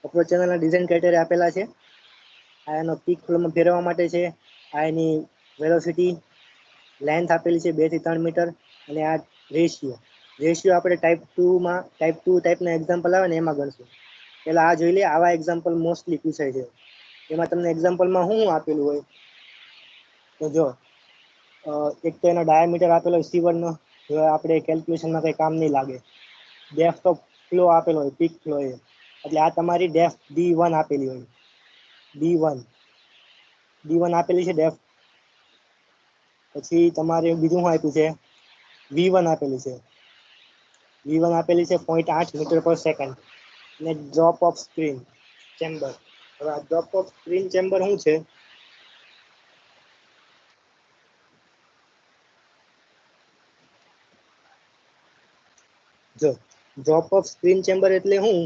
Approach ચેનલના design criteria આપેલા છે. આ એનો પીક ફ્લોમાં ફેરવવા માટે છે. આ એની વેલોસિટી, લેન્થ આપેલી છે 2 થી 3 મીટર, અને આ રેશિયો આપણે ટાઈપ 2 ટાઈપના એક્ઝામ્પલ આવે ને એમાં ગણશું. પેલા આ જોઈ લે, આવા એક્ઝામ્પલ મોસ્ટલી પૂછાય છે. એમાં તમને એક્ઝામ્પલમાં શું આપેલું હોય તો જો એક તો એનો ડાયામીટર આપેલો હોય C1 નો, જો આપણે કેલ્ક્યુલેશનમાં કંઈ કામ નહીં લાગે. ડેપ્થ ઓફ ફ્લો આપેલો હોય, પીક ફ્લો એ, એટલે આ તમારી ડેપ્થ D1 આપેલી હોય. D1 આપેલી છે ડેપ્થ. પછી તમારે બીજું શું આપ્યું છે, V1 આપેલી છે. V1 આપેલી છે 0.8 મીટર પર સેકન્ડ. અને ડ્રોપ ઓફ સ્ક્રીન ચેમ્બર. હવે આ ડ્રોપ ઓફ સ્ક્રીન ચેમ્બર શું છે? જો ડ્રોપ ઓફ સ્ક્રીન ચેમ્બર એટલે શું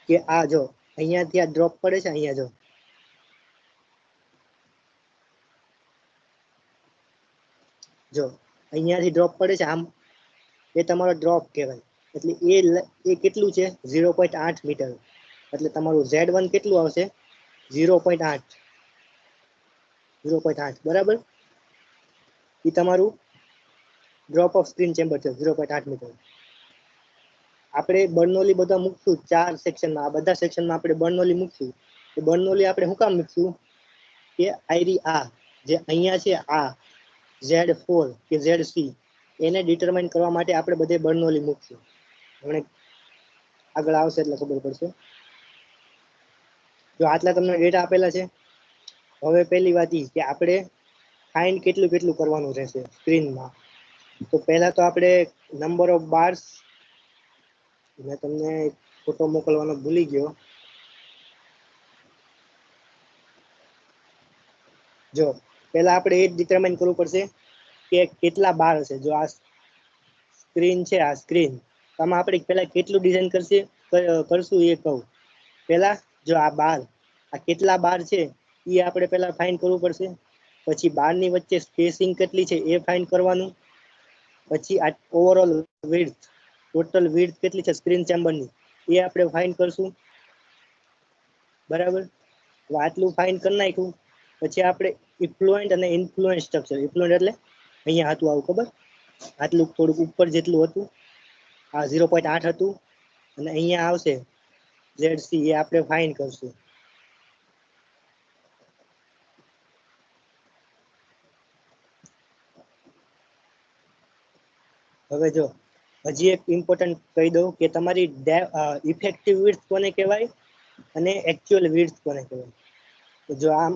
કે આ જો અહીંયાથી આ ડ્રોપ પડે છે, અહીંયા જો અહીંયાથી ડ્રોપ પડે છે, આમ એ તમારો ડ્રોપ કહેવાય. એટલે એ કેટલું છે 0.8 મીટર. એટલે તમારું Z1 કેટલું આવશે 0.8 બરાબર. એ તમારું ડ્રોપ ઓફ સ્ક્રીન ચેમ્બર છે 0.8 મીટર. આપણે બર્નોલી બધા મૂકશું 4 સેક્શનમાં. આ બધા સેક્શનમાં આપણે બર્નોલી મૂકશું. તો બર્નોલી આપણે શું કામ મૂકશું કે આયરી આ જે અહીંયા છે, આ Z4 કે ZC એને ડિટરમાઇન કરવા માટે આપણે બધે બર્નોલી મૂકશું. હમણાં આગળ આવશે એટલે ખબર પડશે. જો આટલા તમને ડેટા આપેલા છે. હવે પહેલી વાત એ કે આપણે ફાઇન્ડ કેટલું કરવાનું રહેશે સ્ક્રીનમાં. તો પહેલા તો આપણે નંબર ઓફ બાર્સ, મેં તમને ફોટો મોકલવાનો ભૂલી ગયો. જો પહેલા આપણે એ ડિટરમાઇન કરવું પડશે કે કેટલા બાર હશે. જો આ સ્ક્રીન છે, આ સ્ક્રીન આમાં આપણે પહેલા કેટલું ડિઝાઇન કરશું એ કહું. પહેલા જો આ કેટલા બાર છે એ આપણે પહેલા ફાઇન્ડ કરવું પડશે. પછી બારની વચ્ચે સ્પેસિંગ કેટલી છે એ ફાઇન્ડ કરવાનું. પછી આ ઓવરઓલ વિડ્થ, ટોટલ વિડ્થ કેટલી છે સ્ક્રીન ચેમ્બરની એ આપણે ફાઇન્ડ કરશું. બરાબર. આટલું ફાઇન્ડ કરી નાખ્યું પછી આપણે ઇફ્લુએન્ટ અને ઇન્ફ્લુએન્ટ સ્ટ્રક્ચર. ઇફ્લુએન્ટ એટલે અહીંયા હતું આવું ખબર, આટલું થોડુંક ઉપર જેટલું હતું, આ 0.8 હતું, અને અહીંયા આવશે ZC એ આપણે ફાઇન્ડ કરશું. હવે જો હજી એક ઇમ્પોર્ટન્ટ કહી દઉં કે તમારી ઇફેક્ટિવ વિડ્થ કોને કહેવાય અને એકચ્યુઅલ વિડ્થ કોને કહેવાય. તો જો આમ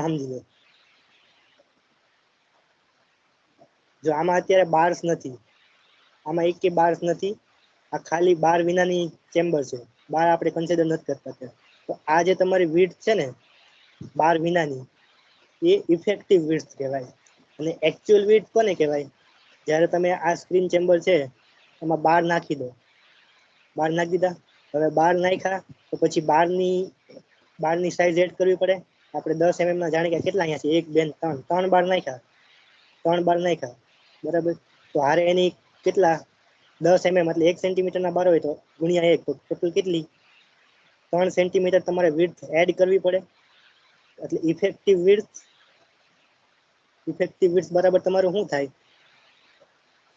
સમજી લો. જો આમાં અત્યારે બાર્સ નથી, આમાં એક કે બાર્સ નથી, આ ખાલી બાર વિનાની ચેમ્બર છે. બાર આપણે કન્સિડર નથી કરતા. તો આ જે તમારી વિડ્થ છે ને બાર વિનાની, એ ઇફેક્ટિવ વિડ્થ કહેવાય. અને એકચ્યુઅલ વિડ્થ કોને કહેવાય? જ્યારે તમે આ સ્ક્રીન ચેમ્બર છે એમાં બાર નાખી દો, બાર નાખી દીધા. હવે બાર નાખ્યા તો પછી બારની સાઈઝ એડ કરવી પડે. આપણે 10 mm ના જાણી કે કેટલા અહીંયા છે 1 2 3 બાર નાખ્યા, 3 બાર નાખ્યા બરાબર. તો હારે એની કેટલા 10 mm એટલે 1 સેન્ટીમીટરના બાર હોય તો ગુણ્યા 1, તો ટોટલ કેટલી 3 સેન્ટીમીટર તમારે વિડ્થ એડ કરવી પડે. એટલે ઇફેક્ટિવ વિડ્થ બરાબર તમારું શું થાય,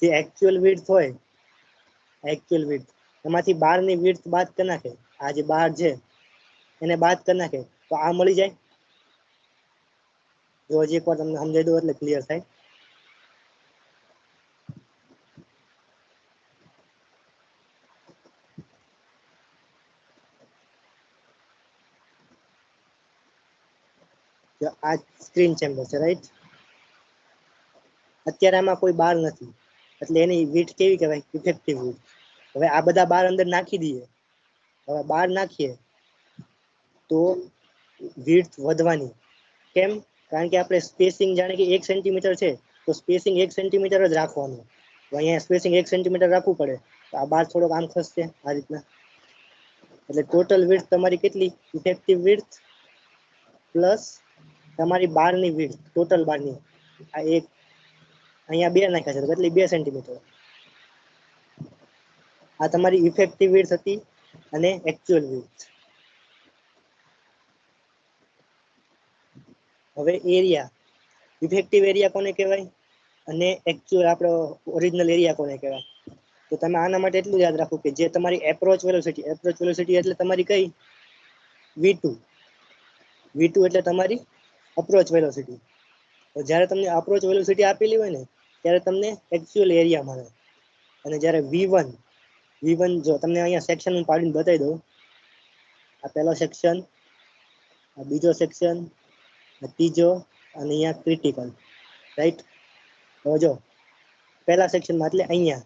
જે એકચ્યુઅલ વિડ્થ હોય, એકચ્યુઅલ વિડ્થ એમાંથી બારની વિડ્થ બાદ કરી નાખે, આ જે બાર છે એને બાદ કરી નાખે તો આ મળી જાય. જો હજી એકવાર તમને સમજાવી દઉં એટલે ક્લિયર થાય. આ સ્ક્રીન ચેમ્બર છે રાઈટ. અત્યારે આમાં કોઈ બાર નથી એટલે એની વિડ્થ કેવી કહેવાય, ઇફેક્ટિવ વિડ્થ. હવે આ બધા બાર અંદર નાખી દઈએ, હવે બાર નાખીએ તો વિડ્થ વધવાની. કેમ? કારણ કે આપણે સ્પેસિંગ જાણે કે 1 સેન્ટીમીટર છે તો સ્પેસિંગ 1 સેન્ટીમીટર જ રાખવાનું. તો અહીંયા સ્પેસિંગ 1 સેન્ટીમીટર રાખવું પડે તો આ બાર થોડોક આમ ખસશે આ રીતના. એટલે ટોટલ વિડ્થ તમારી કેટલી, ઇફેક્ટિવ વિડ્થ પ્લસ તમારી બારની વિડ્થ, ટોટલ બારની. આ એક અહીંયા 2 નાખ્યા છે એટલે 2 સેન્ટીમીટર. આ તમારી ઇફેક્ટિવ વિડ્થ હતી અને એકચ્યુઅલ વિડ્થ. હવે એરિયા, ઇફેક્ટિવ એરિયા કોને કહેવાય અને એકચ્યુઅલ આપણો ઓરિજિનલ એરિયા કોને કહેવાય? તો તમે આના માટે એટલું યાદ રાખો કે જે તમારી એપ્રોચ વેલોસિટી એટલે તમારી કઈ v2 એટલે તમારી અપ્રોચ વેલોસિટી. તો જ્યારે તમને અપ્રોચ વેલોસિટી આપેલી હોય ને ત્યારે તમને એકચ્યુઅલ એરિયા મળે. અને જ્યારે v1 જો તમને અહીંયા સેક્શન હું પાડીને બતાવી દઉં. આ પહેલો સેક્શન, આ બીજો સેક્શન, આ ત્રીજો અને અહીંયા ક્રિટિકલ, રાઈટ? તો જો પહેલા સેક્શનમાં એટલે અહીંયા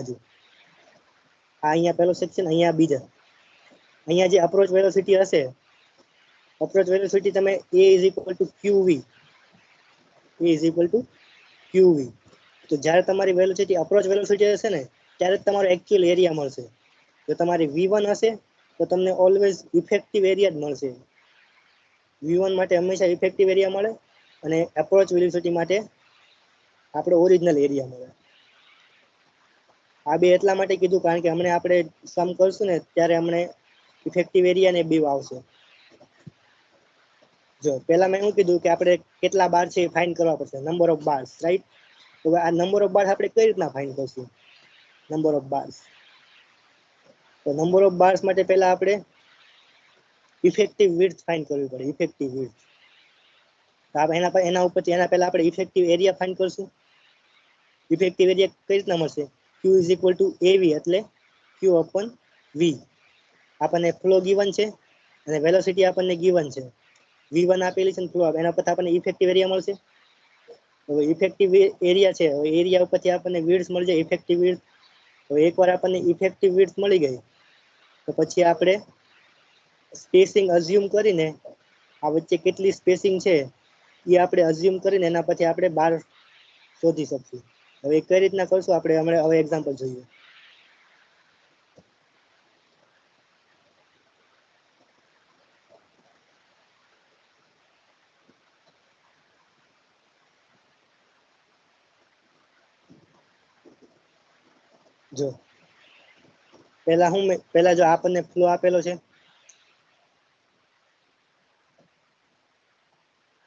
હજુ આ અહીંયા પહેલો સેક્શન, અહીંયા બીજા, અહીંયા જે અપ્રોચ વેલોસિટી હશે, અપ્રોચ વેલોસિટી તમે a = qv. તો જ્યારે તમારી વેલોસિટી અપ્રોચ વેલોસિટી હશે ને ત્યારે જ તમારો એકચ્યુઅલ એરિયા મળશે. જો તમારી v1 હશે તો તમને ઓલવેઝ ઇફેક્ટિવ એરિયા જ મળશે. v1 માટે હંમેશા ઇફેક્ટિવ એરિયા મળે અને અપ્રોચ વેલોસિટી માટે આપણો ઓરિજિનલ એરિયા મળે. આ બે એટલા માટે કીધું કારણ કે હમણાં આપણે સમ કરશું ને ત્યારે હમણે ઇફેક્ટિવ એરિયા ને બે આવશે. જો પહેલા મેં શું કીધું કે આપણે કેટલા બાર છે એ ફાઇન્ડ કરવા પડશે, નંબર ઓફ બાર્સ, રાઈટ? તો આ નંબર ઓફ બાર્સ આપણે કઈ રીતના ફાઇન્ડ કરશું? નંબર ઓફ બાર્સ, તો નંબર ઓફ બાર્સ માટે પહેલા આપણે ઇફેક્ટિવ વિડ્થ ફાઇન્ડ કરવી પડે. ઇફેક્ટિવ વિડ્થ, એના ઉપરથી એના પહેલા આપણે ઇફેક્ટિવ એરિયા ફાઇન્ડ કરશું. ઇફેક્ટિવ એરિયા કઈ રીતના મળશે? q = av એટલે q/v. આપણને ફ્લો ગિવન છે અને વેલોસિટી આપણને ગિવન છે. v1 આપેલી છે ને ફ્લો, એના પરથી આપણને ઇફેક્ટિવ એરિયા મળશે. હવે ઇફેક્ટિવ એરિયા છે, હવે એરિયા ઉપરથી આપણને વિડ્થ મળી જાય, ઇફેક્ટિવ વિડ્થ. હવે એકવાર આપણને ઇફેક્ટિવ વિડ્થ મળી ગઈ તો પછી આપણે સ્પેસિંગ અઝ્યુમ કરીને આ વચ્ચે કેટલી સ્પેસિંગ છે એ આપણે અઝ્યુમ કરીને એના પછી આપણે બાર શોધી શકશું. હવે કઈ રીતના કરશું આપણે હમણાં હવે એક્ઝામ્પલ જોઈએ. જો પહેલા જો આપણને ફ્લો આપેલો છે,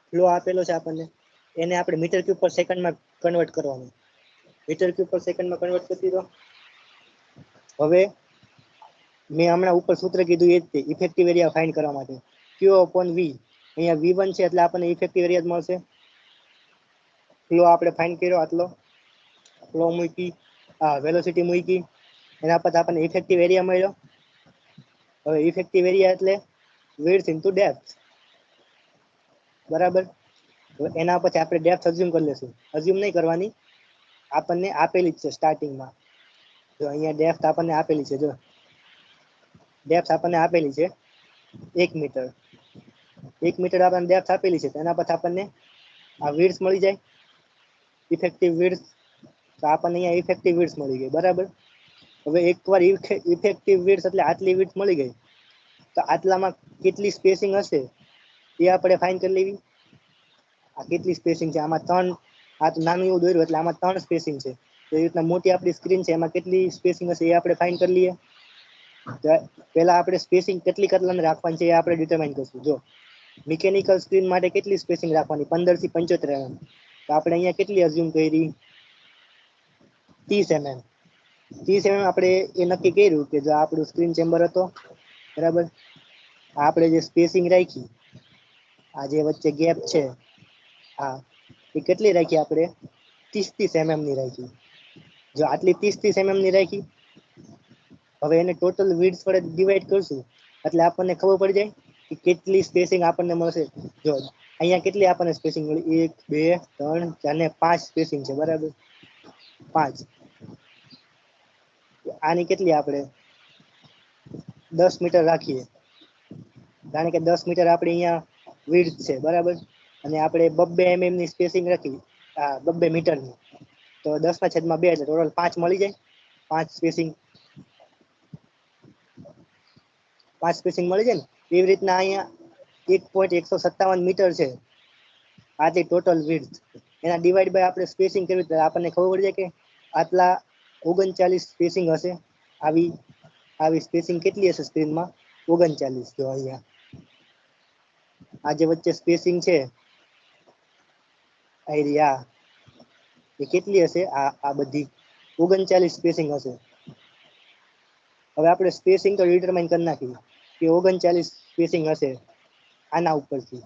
ફ્લો આપેલો છે આપણને, એને આપણે મીટર ક્યુબ પર સેકન્ડમાં કન્વર્ટ કરવાનું. મીટર ક્યુબ પર સેકન્ડમાં કન્વર્ટ કરી દીધો. હવે મેં હમણાં ઉપર સૂત્ર કીધું એ જ છે, ઇફેક્ટિવ એરિયા ફાઇન્ડ કરવા માટે q/v. અહીંયા v1 છે એટલે આપણને ઇફેક્ટિવ એરિયા જ મળશે. ફ્લો આપણે ફાઇન્ડ કર્યો, આટલો ફ્લો મૂકી, વેલોસિટી મૂકી, એના પછી આપણને ઇફેક્ટિવ એરિયા મળ્યો. હવે ઇફેક્ટિવ એરિયા એટલે વિડ્થ ઇન્ટુ ડેપ્થ, બરાબર? તો એના પછી આપણે ડેપ્થ અઝ્યુમ કરી લેશું. અઝ્યુમ નહીં કરવાની, આપણને આપેલી જ છે સ્ટાર્ટિંગમાં. જો અહીંયા ડેપ્થ આપણને આપેલી છે, જો ડેપ્થ આપણને આપેલી છે 1 મીટર. 1 મીટર આપણને ડેપ્થ આપેલી છે, એના પછી આપણને આ વિડ્થ મળી જાય, ઇફેક્ટિવ વિડ્થ. તો આપણને અહીંયા ઇફેક્ટિવ વિડ્થ મળી ગઈ, બરાબર? હવે એકવાર ઇફેક્ટિવ વિડ્થ એટલે આટલી વિડ્થ મળી ગઈ તો આટલામાં કેટલી સ્પેસિંગ હશે એ આપણે ફાઇન્ડ કરી લેવી. આ કેટલી સ્પેસિંગ છે? આમાં 3, આ તો નાનું એવું દોર્યું એટલે આમાં 3 સ્પેસિંગ છે. તો એ રીતના મોટી આપણી સ્ક્રીન છે, એમાં કેટલી સ્પેસિંગ હશે એ આપણે ફાઇન્ડ કરી લઈએ. પહેલા આપણે સ્પેસિંગ કેટલાને રાખવાની છે એ આપણે ડિટરમાઇન કરશું. જો મિકેનિકલ સ્ક્રીન માટે કેટલી સ્પેસિંગ રાખવાની? 15 થી 75 mm. તો આપણે અહીંયા કેટલી અઝ્યુમ કરી? 30 mm. 30 mm આપણે એ નક્કી કર્યું કે જો આપણું સ્ક્રીન ચેમ્બર હતો, બરાબર, આપણે જે સ્પેસિંગ રાખી, આ જે વચ્ચે ગેપ છે આ, એ કેટલી રાખી આપણે? 30 mm ની રાખી. જો આટલી 30 mm ની રાખી, હવે એને ટોટલ વિડ્થ વડે ડિવાઈડ કરશું એટલે આપણને ખબર પડી જાય કે કેટલી સ્પેસિંગ આપણને મળશે. જો અહીંયા કેટલી આપણને સ્પેસિંગ મળી? 1 2 3 4 ને 5 સ્પેસિંગ છે, બરાબર? 5. આની કેટલી આપણે 10 મીટર રાખીએ, કારણ કે 10 મીટર આપણે અહીંયા વિડ્થ છે, બરાબર? અને આપણે 2 mm ની સ્પેસિંગ રાખી, 2 મીટરની, તો 10/2 એટલે ટોટલ 5 મળી જાય. 5 સ્પેસિંગ મળી જાય ને. એવી રીતના અહીંયા 1.157 મીટર છે આટલી ટોટલ વિડ્થ. એના ડિવાઈડ બાય આપણે સ્પેસિંગ કરવી તો આપણને ખબર પડી જાય કે આટલા 39 સ્પેસિંગ હશે. આવી સ્પેસિંગ કેટલી હશે સ્ક્રીનમાં? 39. જો અહીંયા આ જે વચ્ચે સ્પેસિંગ છે આ એ કેટલી હશે? આ બધી 39 સ્પેસિંગ હશે. હવે આપણે સ્પેસિંગ તો ડિટરમાઇન કરી નાખી કે 39 સ્પેસિંગ હશે આના ઉપરથી.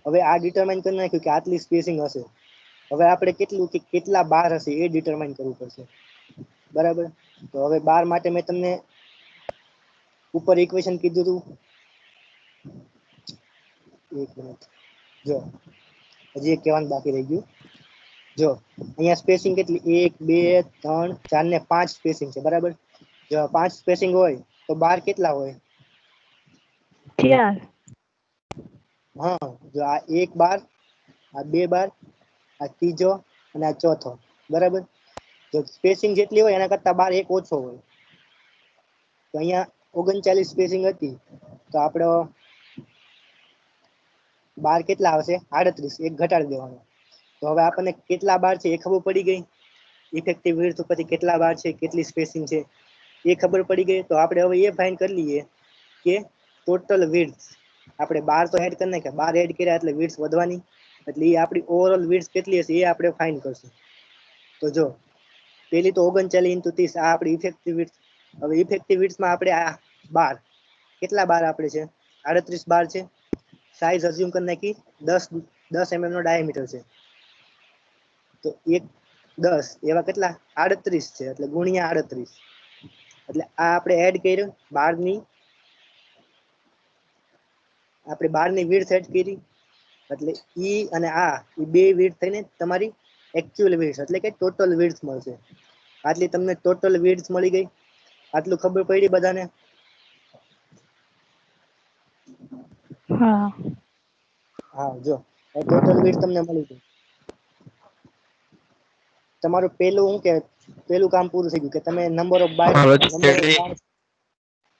હવે આ ડિટરમાઇન કરી નાખ્યું કે આટલી સ્પેસિંગ હશે. હવે આપણે કેટલા બાર હશે એ ડિટરમાઇન કરવું પડશે, બરાબર? તો હવે બાર માટે મેં તમને ઉપર ઇક્વેશન કીધું હતું. એક મિનિટ, જો હજી એક કહેવાનું બાકી રહી ગયું. જો અહીંયા સ્પેસિંગ કેટલી? 1 2 3 4 ને 5 સ્પેસિંગ છે, બરાબર? જો 5 સ્પેસિંગ હોય તો બાર કેટલા હોય? 4. હા, જો આ 1 બાર, આ 2 બાર, આ ત્રીજો અને આ ચોથો, બરાબર? જો સ્પેસિંગ જેટલી હોય એના કરતા બાર એક ઓછો હોય. તો અહીંયા 39 સ્પેસિંગ હતી તો આપણે બાર કેટલા આવશે? 38. એક ઘટાડી દેવાનો. તો હવે આપણને કેટલા બાર છે એ ખબર પડી ગઈ. ઇફેક્ટિવ વિડ્થ ઉપરથી કેટલા બાર છે, કેટલી સ્પેસિંગ છે એ ખબર પડી ગઈ. તો આપણે હવે એ ફાઇન્ડ કરી લઈએ કે ટોટલ વિડ્થ. આપણે બાર તો એડ કરી નાખ્યા, બાર એડ કર્યા એટલે વિડ્થ વધવાની, એટલે એ આપણી ઓવરઓલ વિડ્થ કેટલી હશે એ આપણે ફાઇન્ડ કરશું. તો જો પેલી તો 39 × 30 આ આપણી ઇફેક્ટિવ વિડ્થ. હવે ઇફેક્ટિવ વિડ્થમાં આપણે આ બાર કેટલા બાર આપણે છે? 38 બાર છે. સાઇઝ અઝ્યુમ કરી નાખી 10 mm નો ડાયામીટર છે. તો 1 10 એવા કેટલા? 38 છે, એટલે ગુણ્યા 38. એટલે આ આપણે એડ કર્યું આપણે બારની વિડ્થ એડ કરી, એટલે ઈ અને આ બે વિડ્થ થઈને તમારી એક્ચ્યુઅલ વિડ્થ એટલે કે ટોટલ વિડ્થ મળશે. આટલી તમને ટોટલ વિડ્થ મળી ગઈ. આટલું ખબર પડી બધાને? હા. હા, જો ટોટલ વિડ્થ તમને મળી ગઈ. તમારું પેલું કામ પૂરું થઈ ગયું કે તમે નંબર ઓફ બાર.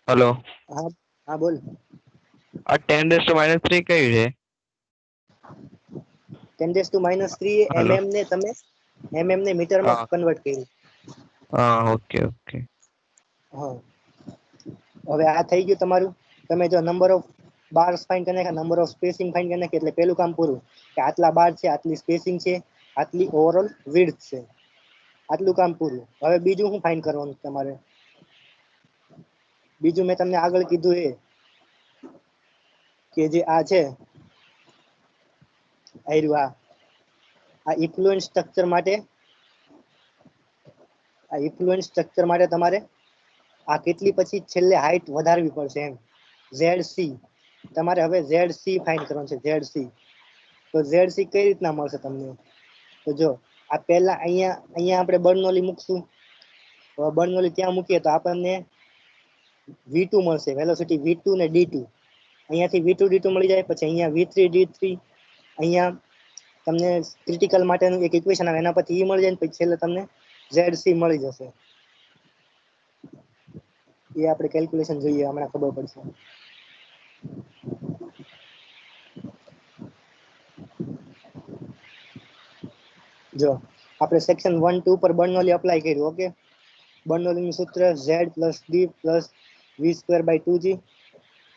હેલો. હા બોલ. આ 10⁻³ કયું છે? 10⁻³ હેલો. mm ને તમે mm ને મીટરમાં હા કન્વર્ટ કર્યું. હા, ઓકે. હા, હવે આ થઈ ગયું તમારું. તમે જો નંબર ઓફ બાર્સ ફાઇન્ડ કરી નાખ્યા, નંબર ઓફ સ્પેસિંગ ફાઇન્ડ કરી નાખી, એટલે પેલું કામ પૂરું કે આટલા બાર છે, આટલી સ્પેસિંગ છે, આટલી ઓવરઓલ વિડ્થ છે. આટલું કામ પૂરું. હવે બીજું શું ફાઇન્ડ કરવાનું તમારે? બીજું મેં તમને આગળ કીધું એ કે જે આ છે આ ઇફ્લુઅન્સ સ્ટ્રક્ચર માટે તમારે આ કેટલી પછી છેલ્લે હાઈટ વધારવી પડશે એમ. ZC તમારે હવે ZC ફાઇન્ડ કરવાનું છે. ZC તો ZC કઈ રીતના મળશે તમને? તો જો આ પહેલા અહીંયા આપણે બર્નોલી મૂકશું. બર્નોલી ત્યાં મૂકીએ તો આપણને V2 મળશે, વેલોસિટી V2 ને D2. અહીંયાથી V2 D2 મળી જાય. પછી અહીંયા V3 D3, અહીંયા તમને ક્રિટિકલ માટેનું એક ઇક્વેશન આવે એના પછી મળી જાય. પછી છેલ્લે તમને ZC મળી જશે. એ આપણે કેલ્ક્યુલેશન જોઈએ, હમણાં ખબર પડશે. જો આપણે સેક્શન 1 2 પર બર્નોલી અપ્લાય કર્યું. ઓકે, બર્નોલીનું સૂત્ર Z + D + V²/2g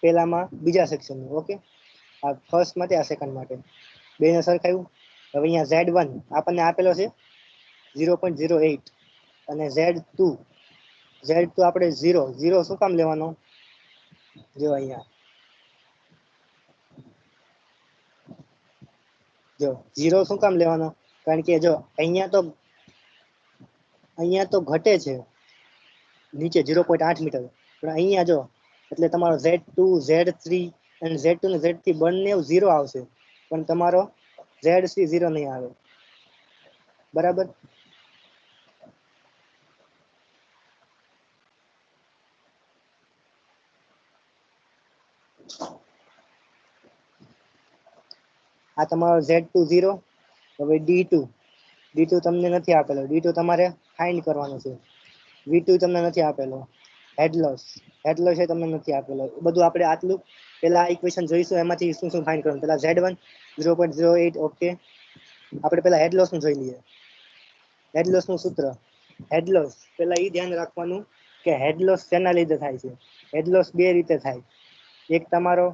પહેલામાં બીજા સેક્શનનું. ઓકે, આ ફર્સ્ટ માટે, આ સેકન્ડ માટે બેને સરખાવ્યું. હવે અહીંયા Z1 આપણને આપેલો છે 0.08 અને Z2 આપણે 0 શું કામ લેવાનો? જો અહીંયા જો 0 શું કામ લેવાનો? કારણ કે જો અહીંયા તો ઘટે છે નીચે 0.8 મીટર, પણ અહીંયા જો એટલે તમારો Z2 Z3 અને Z2 ને Z3 બંને 0 આવશે, પણ તમારો ZC 0 નહીં આવે. બરાબર? આ તમારો Z2 0. હવે D2 તમને નથી આપેલો. D2 તમારે ફાઇન્ડ કરવાનો છે. V2 તમને નથી આપેલો. હેડ લોસ એ તમને નથી આપેલો. બધું આપણે આટલું પેલા ઇક્વેશન જોઈશું, એમાંથી શું ફાઇન્ડ કરવાનું. પેલા Z1 0.08. ઓકે, આપણે પેલા હેડ લોસનું જોઈ લઈએ. હેડ લોસનું સૂત્ર. હેડ લોસ પેલા એ ધ્યાન રાખવાનું કે હેડ લોસ શેના લીધે થાય છે. હેડ લોસ બે રીતે થાય. એક તમારો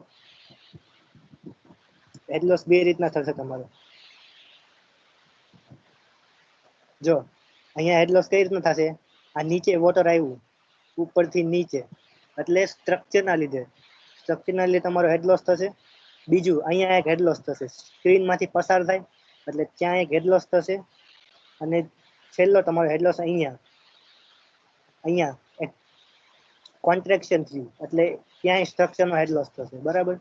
હેડ લોસ બે રીતના થશે તમારો. જો અહીંયા હેડ લોસ કઈ રીતના થશે, આ નીચે વોટર આવ્યું ઉપરથી નીચે એટલે સ્ટ્રક્ચરના લીધે તમારો હેડ લોસ થશે. બીજું અહીંયા એક હેડ લોસ થશે, સ્ક્રીનમાંથી પસાર થાય એટલે ત્યાં એક હેડ લોસ થશે. અને છેલ્લો તમારો હેડ લોસ અહીંયા એક કોન્ટ્રેક્શન થયું એટલે ક્યાંય સ્ટ્રક્ચરનો હેડ લોસ થશે. બરાબર,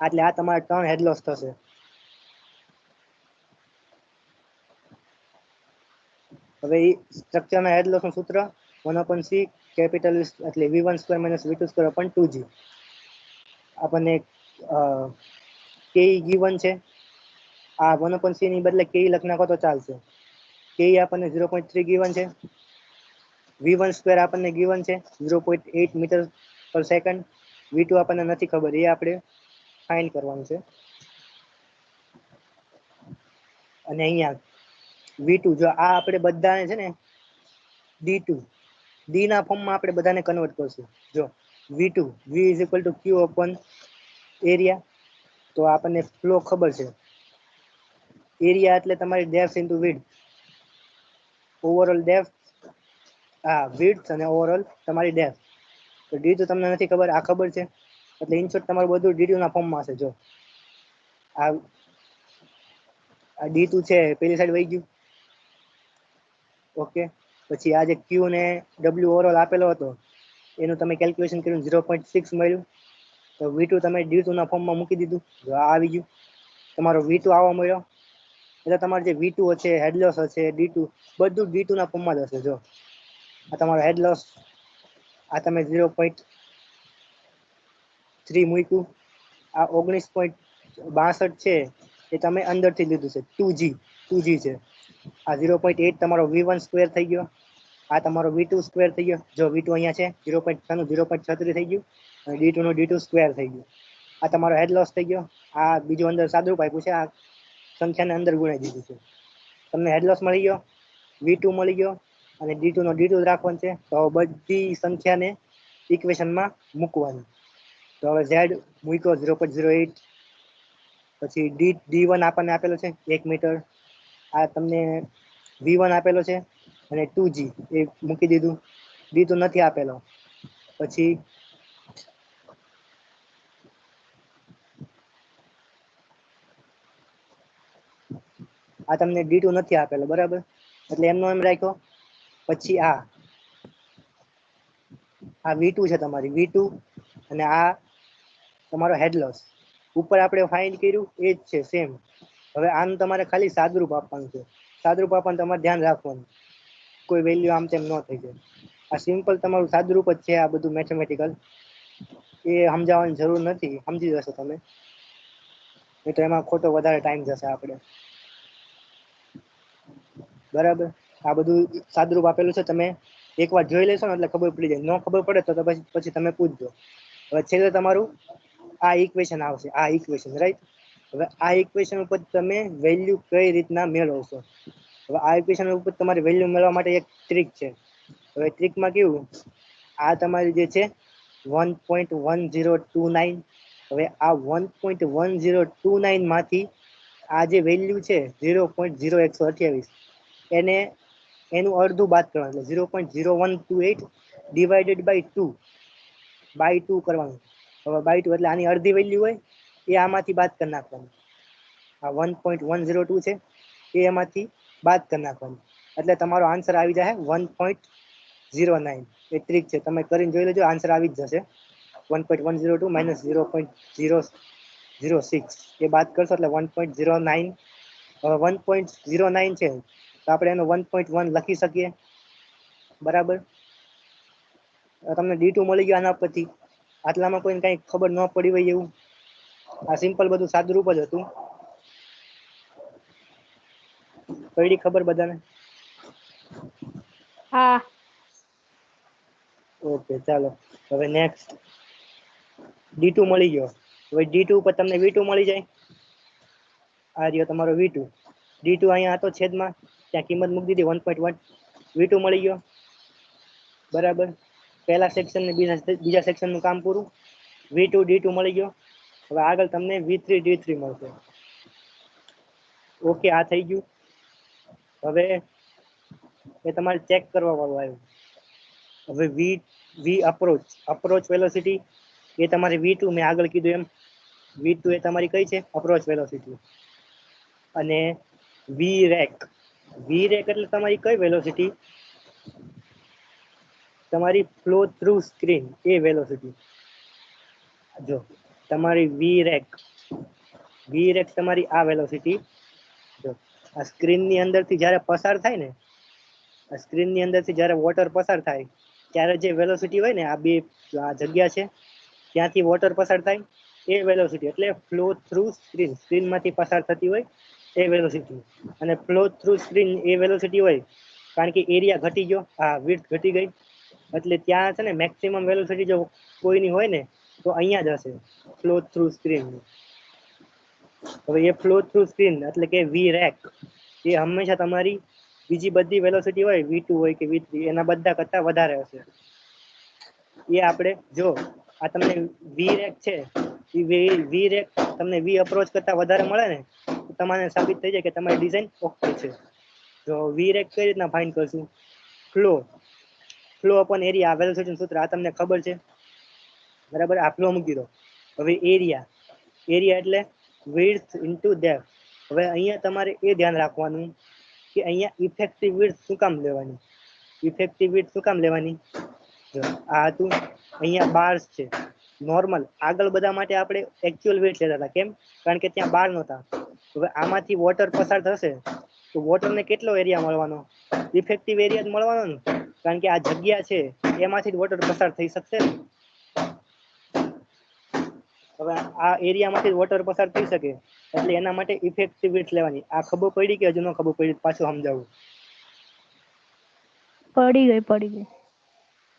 એટલે આ તમારા 3 હેડ લોસ થશે. હવે એ સ્ટ્રક્ચરના હેડ લોસનું સૂત્ર 1/c કેપિટલ એટલે v1² - v2² 2g. આપણને કે ગીવન છે, આ 1/c ની બદલે કે લખ નાખો તો ચાલશે. કે આપણને 0.3 ગીવન છે, v1² આપણને ગીવન છે 0.8 મીટર પર સેકન્ડ, v2 આપણને નથી ખબર, એ આપણે ફાઇન્ડ કરવાનું છે. અને અહીંયા v2, જો આ આપણે બધાને છે ને d2 d ના ફોર્મમાં આપણે બધાને કન્વર્ટ કરશું. જો v2 v = q upon area, તો આપણને ફ્લો ખબર છે. એરિયા એટલે તમારી depth into width, overall depth, width અને ઓવરઓલ તમારી ડેપ્થ. તો d2 તમને નથી ખબર, આ ખબર છે એટલે ઇન શોર્ટ તમારું બધું d2 ના ફોર્મમાં હશે. જો આ d2 છે પેલી સાઈડ વહી ગયું. ઓકે, પછી આ જે q ને w ઓવરઓલ આપેલો હતો એનું તમે કેલ્ક્યુલેશન કર્યું 0.6 મળ્યું, તો v2 તમે d2 ના ફોર્મમાં મૂકી દીધું. જો આ આવી ગયું, તમારો v2 આવવા મળ્યો. એટલે તમારે જે v2 હશે, હેડ લોસ હશે, d2 બધું d2 ના ફોર્મમાં જ હશે. જો આ તમારો હેડ લોસ, આ તમે 0.3 મૂક્યું, આ 19.62 છે એ તમે અંદરથી લીધું છે, 2g છે. આ 0.8 તમારો v1² થઈ ગયો, આ તમારો v2² થઈ ગયો. જો v2 અહીંયા છે 0.36 થઈ ગયું, અને d2 નો d2² થઈ ગયું. આ તમારો હેડ લોસ થઈ ગયો. આ બીજું અંદર સાદુરૂપ આપ્યું છે, આ સંખ્યાને અંદર ગુણાઈ દીધું છે. તમને હેડ લોસ મળી ગયો, v2 મળી ગયો, અને d2 નો d2 રાખવાનું છે. તો બધી સંખ્યાને ઇક્વેશનમાં મૂકવાની. તો હવે z મૂક્યો 0.08, પછી d1 આપણને આપેલો છે 1 મીટર, આ તમને v1 આપેલો છે અને 2g એ મૂકી દીધું. d2 નથી આપેલો, પછી આ તમને d2 નથી આપેલો. બરાબર, એટલે એમનો એમ રાખ્યો. પછી આ v2 છે તમારી, v2, અને આ તમારો હેડ લોસ ઉપર આપણે ફાઇન્ડ કર્યું એ જ છે સેમ. હવે આનું તમારે ખાલી સાદુરૂપ આપવાનું છે. સાદુરૂપ આપવાનું તમારે ધ્યાન રાખવાનું, કોઈ વેલ્યુ આમ તેમ ન થઈ જાય. આ સિમ્પલ તમારું સાદુરૂપ જ છે. આ બધું મેથેમેટિકલ, એ સમજાવવાની જરૂર નથી, સમજી જશો તમે. એ તો એમાં ખોટો વધારે ટાઈમ જશે આપણે. બરાબર, આ બધું સાદુરૂપ આપેલું છે, તમે એકવાર જોઈ લેશો ને એટલે ખબર પડી જાય. ન ખબર પડે તો પછી તમે પૂછજો. હવે છેલ્લે તમારું આ ઇક્વેશન આવશે, આ ઇક્વેશન, રાઈટ. હવે આ ઇક્વેશન ઉપર તમે વેલ્યુ કઈ રીતના મેળવશો. હવે આ ઇક્વેશન ઉપર તમારે વેલ્યુ મેળવવા માટે એક ટ્રીક છે. હવે ટ્રીકમાં કેવું, આ તમારી જે છે 1.1029, હવે આ 1.1029 માંથી આ જે વેલ્યુ છે 0.0128, એનું અડધું બાદ કરવાનું, એટલે 0.0128 ડિવાઇડેડ બાય 2 કરવાનું. હવે બાય 2 એટલે આની અડધી વેલ્યુ હોય એ આમાંથી બાદ કરી નાખવાનું. આ 1.102 છે એ એમાંથી બાદ કરી નાખવાનું, એટલે તમારો આન્સર આવી જાય 1.09. એ ટ્રીક છે, તમે કરીને જોઈ લેજો, આન્સર આવી જ જશે. 1.102 માઇનસ 0.006 એ બાદ કરશો એટલે 1.09. હવે 1.09 છે તો આપણે એનો 1.1 લખી શકીએ. બરાબર, તમને d2 મળી ગયો આના પરથી. આટલામાં કોઈને કઈ ખબર ન પડી હોય એવું, આ સિમ્પલ બધું સાદુરૂપ જ હતું. પડી ખબર બધાને? હા. ઓકે, ચાલો હવે નેક્સ્ટ. d2 મળી ગયો. હવે d2 ઉપર તમને v2 મળી જાય. આ રહ્યો તમારો v2. d2 અહીંયા હતો છેદમાં, ત્યાં કિંમત મૂકી દીધી 1.1. v2 મળી ગયો. બરાબર, પહેલા સેક્શન ને બીજા સેક્શનનું કામ પૂરું. v2 d2 મળી ગયો. હવે આગળ તમને V3 D3 મળશે. ઓકે, આ થઈ ગયું. હવે એ તમારે ચેક કરવા વાળું આવ્યું. હવે વી અપ્રોચ વેલોસિટી એ તમારી V2, મેં આગળ કીધું એમ V2 એ તમારી કઈ છે? Approach velocity. અને VREC એટલે તમારી કઈ વેલોસિટી? તમારી ફ્લો થ્રુ સ્ક્રીન એ વેલોસિટી. જો તમારી VREC તમારી આ વેલોસિટી. જો આ સ્ક્રીનની અંદરથી જ્યારે પસાર થાય ને, આ સ્ક્રીનની અંદરથી જ્યારે વોટર પસાર થાય ત્યારે જે વેલોસિટી હોય ને, આ જગ્યા છે ત્યાંથી વોટર પસાર થાય એ વેલોસિટી, એટલે ફ્લો થ્રુ સ્ક્રીનમાંથી પસાર થતી હોય એ વેલોસિટી. અને ફ્લો થ્રુ સ્ક્રીન એ વેલોસિટી હોય કારણ કે એરિયા ઘટી ગયો, વિડ્થ ઘટી ગઈ, એટલે ત્યાં છે ને મેક્સિમમ વેલોસિટી જો કોઈની હોય ને તો અહીંયા જ હશે, ફ્લો થ્રુ સ્ક્રીન. હવે એ ફ્લો થ્રુ સ્ક્રીન એટલે કે VREC એ હંમેશા તમારી બીજી બધી વેલોસિટી હોય, V2 હોય કે V3, એના બધા કરતા વધારે હશે. એ આપણે જો આ તમને VREC છે, એ VREC તમને V અપ્રોચ કરતા વધારે મળે ને તો તમારે સાબિત થઈ જાય કે તમારી ડિઝાઇન ઓકે છે. જો VREC કઈ રીતના ફાઇન્ડ કરશું? ફ્લો અપોન એરિયા, આ વેલોસિટીનું સૂત્ર આ તમને ખબર છે બરાબર. આ ફ્લો મૂકી દો. હવે એરિયા એટલે વિડ્થ ઇન્ટુ ડેપ્થ. હવે અહીંયા તમારે એ ધ્યાન રાખવાનું કે અહીંયા ઇફેક્ટિવ વિડ્થ શું કામ લેવાની? ઇફેક્ટિવ વિડ્થ શું કામ લેવાની? જો આ હતું, અહીંયા બાર્સ છે નોર્મલ. આગળ બધા માટે આપણે એકચ્યુઅલ વિડ્થ લેતા હતા. કેમ? કારણ કે ત્યાં બાર નહોતા. હવે આમાંથી વોટર પસાર થશે તો વોટરને કેટલો એરિયા મળવાનો? ઇફેક્ટિવ એરિયા જ મળવાનો ને, કારણ કે આ જગ્યા છે એમાંથી જ વોટર પસાર થઈ શકશે ને. હવે આ એરિયામાંથી વોટર પસાર થઈ શકે એટલે એના માટે ઇફેક્ટિવ વિડ્થ લેવાની. આ ખબર પડી કે હજુ ન ખબર પડી? પાછું સમજાવું. પડી ગઈ.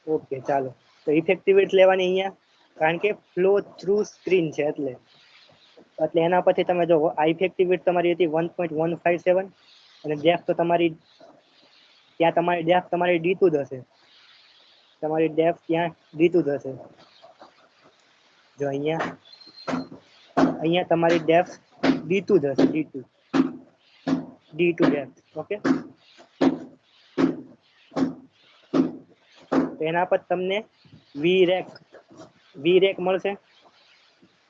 ઓકે, ચાલો. તો ઇફેક્ટિવ વિડ્થ લેવાની અહીંયા, કારણ કે ફ્લો થ્રુ સ્ક્રીન છે એટલે એના પછી તમે જો આ ઇફેક્ટિવ વિડ્થ તમારી હતી 1.157 અને ડેપ્થ તો તમારી ત્યાં તમારી D2 જ હશે. તમારી ડેપ્થ ત્યાં D2 જ હશે. જો અહીંયા તમારી ડેપ્થ D2 જ હશે, D2 ડેપ્થ. ઓકે, તો એના પર તમને VREC મળશે.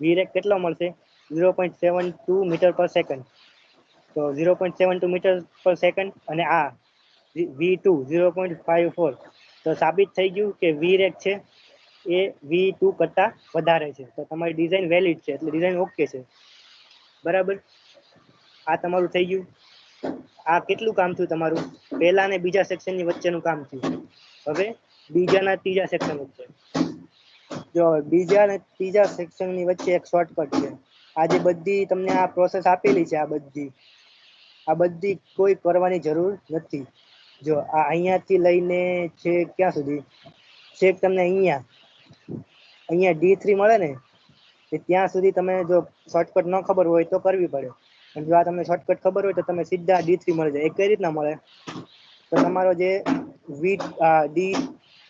VREC કેટલો મળશે? 0.72 મીટર પર સેકન્ડ. તો 0.72 મીટર પર સેકન્ડ અને આ V2 0.54. તો સાબિત થઈ ગયું કે VREC છે એ V2 કરતા વધારે છે. તો તમારી ડિઝાઇન વેલિડ છે, એટલે ડિઝાઇન ઓકે છે બરાબર. આ તમારું થઈ ગયું. આ કેટલું કામ થયું તમારું? પહેલા અને બીજા સેક્શનની વચ્ચેનું કામ થયું. હવે બીજા અને ત્રીજા સેક્શન વચ્ચે જો બીજા અને ત્રીજા સેક્શનની વચ્ચે એક શોર્ટકટ છે. આ જે બધી તમને આ પ્રોસેસ આપેલી છે, આ બધી કોઈ કરવાની જરૂર નથી. જો આ અહીંયાથી લઈને છે ક્યાં સુધી? છેક તમને અહીંયા D3 મળે ને, ત્યાં સુધી તમે જો શોર્ટકટ ન ખબર હોય તો કરવી પડે. અને જો આ તમને શોર્ટકટ ખબર હોય તો તમે સીધા D3 મળી જાય. એ કઈ રીતના મળે? તો તમારો જે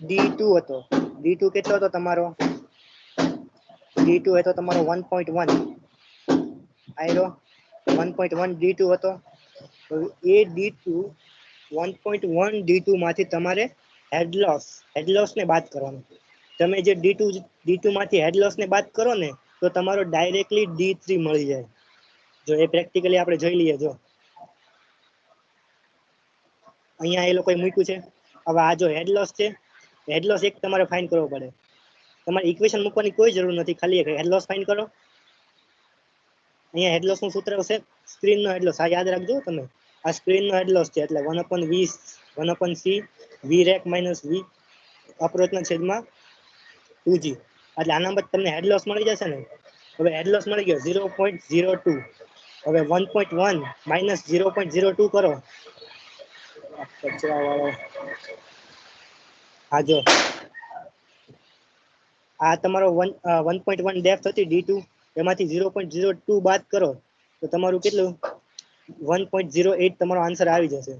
D2 હતો, D2 કેટલો હતો તમારો? D2 હતો તમારો 1.1. આયરો 1.1 D2 હતો. એ D2 1.1 D2 માંથી તમારે હેડ લોસને બાદ કરવાનો. તમે જે D2 માંથી હેડ લોસને બાદ કરો ને તો તમારો ડાયરેક્ટલી D3 મળી જાય. જો એ પ્રેક્ટિકલી આપણે જોઈ લઈએ. જો અહીંયા એ લોકોએ મૂક્યું છે. હવે આ જો હેડ લોસ છે, હેડ લોસ એક તમારે ફાઇન્ડ કરવો પડે. તમારે ઇક્વેશન મૂકવાની કોઈ જરૂર નથી, ખાલી એક હેડ લોસ ફાઇન્ડ કરો. અહીંયા હેડ લોસનું સૂત્ર હશે સ્ક્રીનનો હેડ લોસ. આ યાદ રાખજો તમે, આ સ્ક્રીનનો હેડ લોસ છે એટલે 1/c VREC માઇનસ V અપ્રોચના છેદમાં 2g. એટલે આના પર તમને હેડ લોસ મળી જશે ને. હવે હેડ લોસ મળી ગયો 0.02. હવે 1.1 માઇનસ 0.02 કરો. કચરા વાળો હા, જો આ તમારો 1.1 ડેપ્થ હતી D2, એમાંથી 0.02 બાદ કરો તો તમારું કેટલું? 1.08 તમારો આન્સર આવી જશે.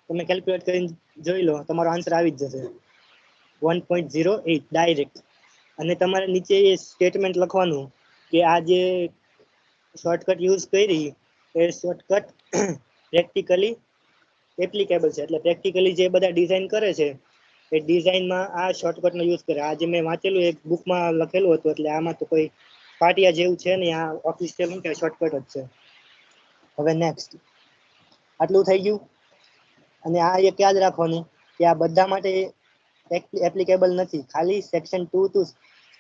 તમે કેલ્ક્યુલેટ કરીને જોઈ લો, તમારો આન્સર આવી જ જશે 1.08 ડાયરેક્ટ. અને તમારે નીચે એ સ્ટેટમેન્ટ લખવાનું કે આ જે શોર્ટકટ યુઝ કરી એ શોર્ટકટ પ્રેક્ટિકલી એપ્લિકેબલ છે. એટલે પ્રેક્ટિકલી જે બધા ડિઝાઇન કરે છે એ ડિઝાઇનમાં આ શોર્ટકટનો યુઝ કરે. આ જે મેં વાંચેલું એક બુકમાં લખેલું હતું, એટલે આમાં તો કોઈ પાટિયા જેવું છે નહીં, આ ઓફિશિયલ શું કે શોર્ટકટ જ છે. હવે નેક્સ્ટ, આટલું થઈ ગયું. અને આ એક યાદ રાખવાનું કે આ બધા માટે એપ્લિકેબલ નથી, ખાલી સેક્શન 2 ટુ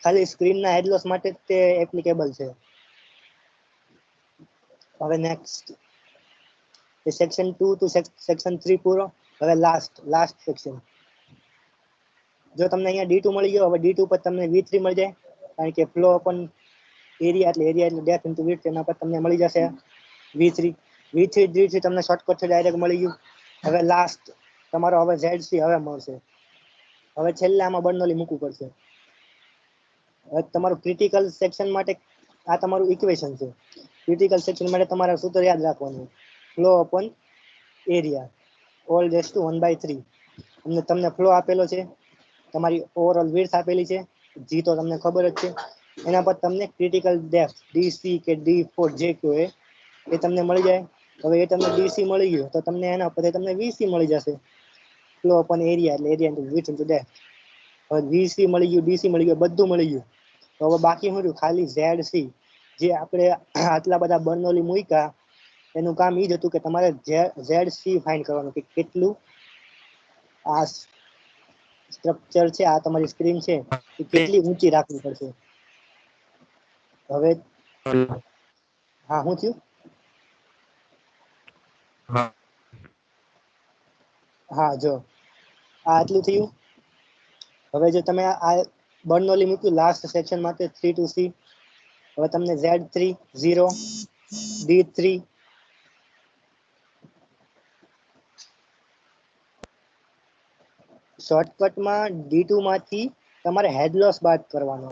ખાલી સ્ક્રીનના હેડલોસ માટે તે એપ્લિકેબલ છે. હવે નેક્સ્ટ, સેક્શન 2 ટુ સેક્શન 3 પૂરો. હવે લાસ્ટ સેક્શન. જો તમને અહીંયા D2 મળી ગયો, હવે D2 પર તમને V3 મળી જાય, કારણ કે ફ્લો ઓપન એરિયા એટલે ડેપ્થ ઇન્ટુ વિડ્થ, એના પર તમને મળી જશે V3 તમને શોર્ટકટ છે ડાયરેક્ટ મળી ગયું. હવે લાસ્ટ તમારો હવે ZC હવે મળશે. હવે છેલ્લે આમાં બર્નોલી મૂકવું પડશે. હવે તમારું ક્રિટિકલ સેક્શન માટે આ તમારું ઇક્વેશન છે. ક્રિટિકલ સેક્શન માટે તમારે સૂત્ર યાદ રાખવાનું, flow upon area all raise to 1/3. તમને ફ્લો આપેલો છે, તમારી ઓવરઓલ વિડ્થ આપેલી છે, જી તો તમને ખબર જ છે. એના પર તમને ક્રિટિકલ ડેપ્થ DC કે D4 જે કહો એ તમને મળી જાય. હવે એ તમને DC મળી ગયું તો તમને એના પર તમને VC મળી જશે, ફ્લો અપોન એરિયા એટલે area into width into depth. હવે VC મળી ગયું, DC મળી ગયું, બધું મળી ગયું. તો હવે બાકી શું રહ્યું? ખાલી ZC. જે આપણે આટલા બધા બર્નોલી મૂક્યા એનું કામ એ જ હતું કે તમારે ZC ફાઇન્ડ કરવાનું, કે કેટલું આ સ્ટ્રક્ચર છે, આ તમારી સ્ક્રીન છે એ કેટલી ઊંચી રાખવી પડશે. હવે હા, શું થયું? હા, જો આ આટલું થયું. હવે જો તમે આ બર્નોલી મૂક્યું લાસ્ટ સેક્શન માટે 3 ટુ C, હવે તમને Z3 0, D3 શોર્ટકટમાં D2 માંથી તમારે હેડ લોસ બાદ કરવાનો.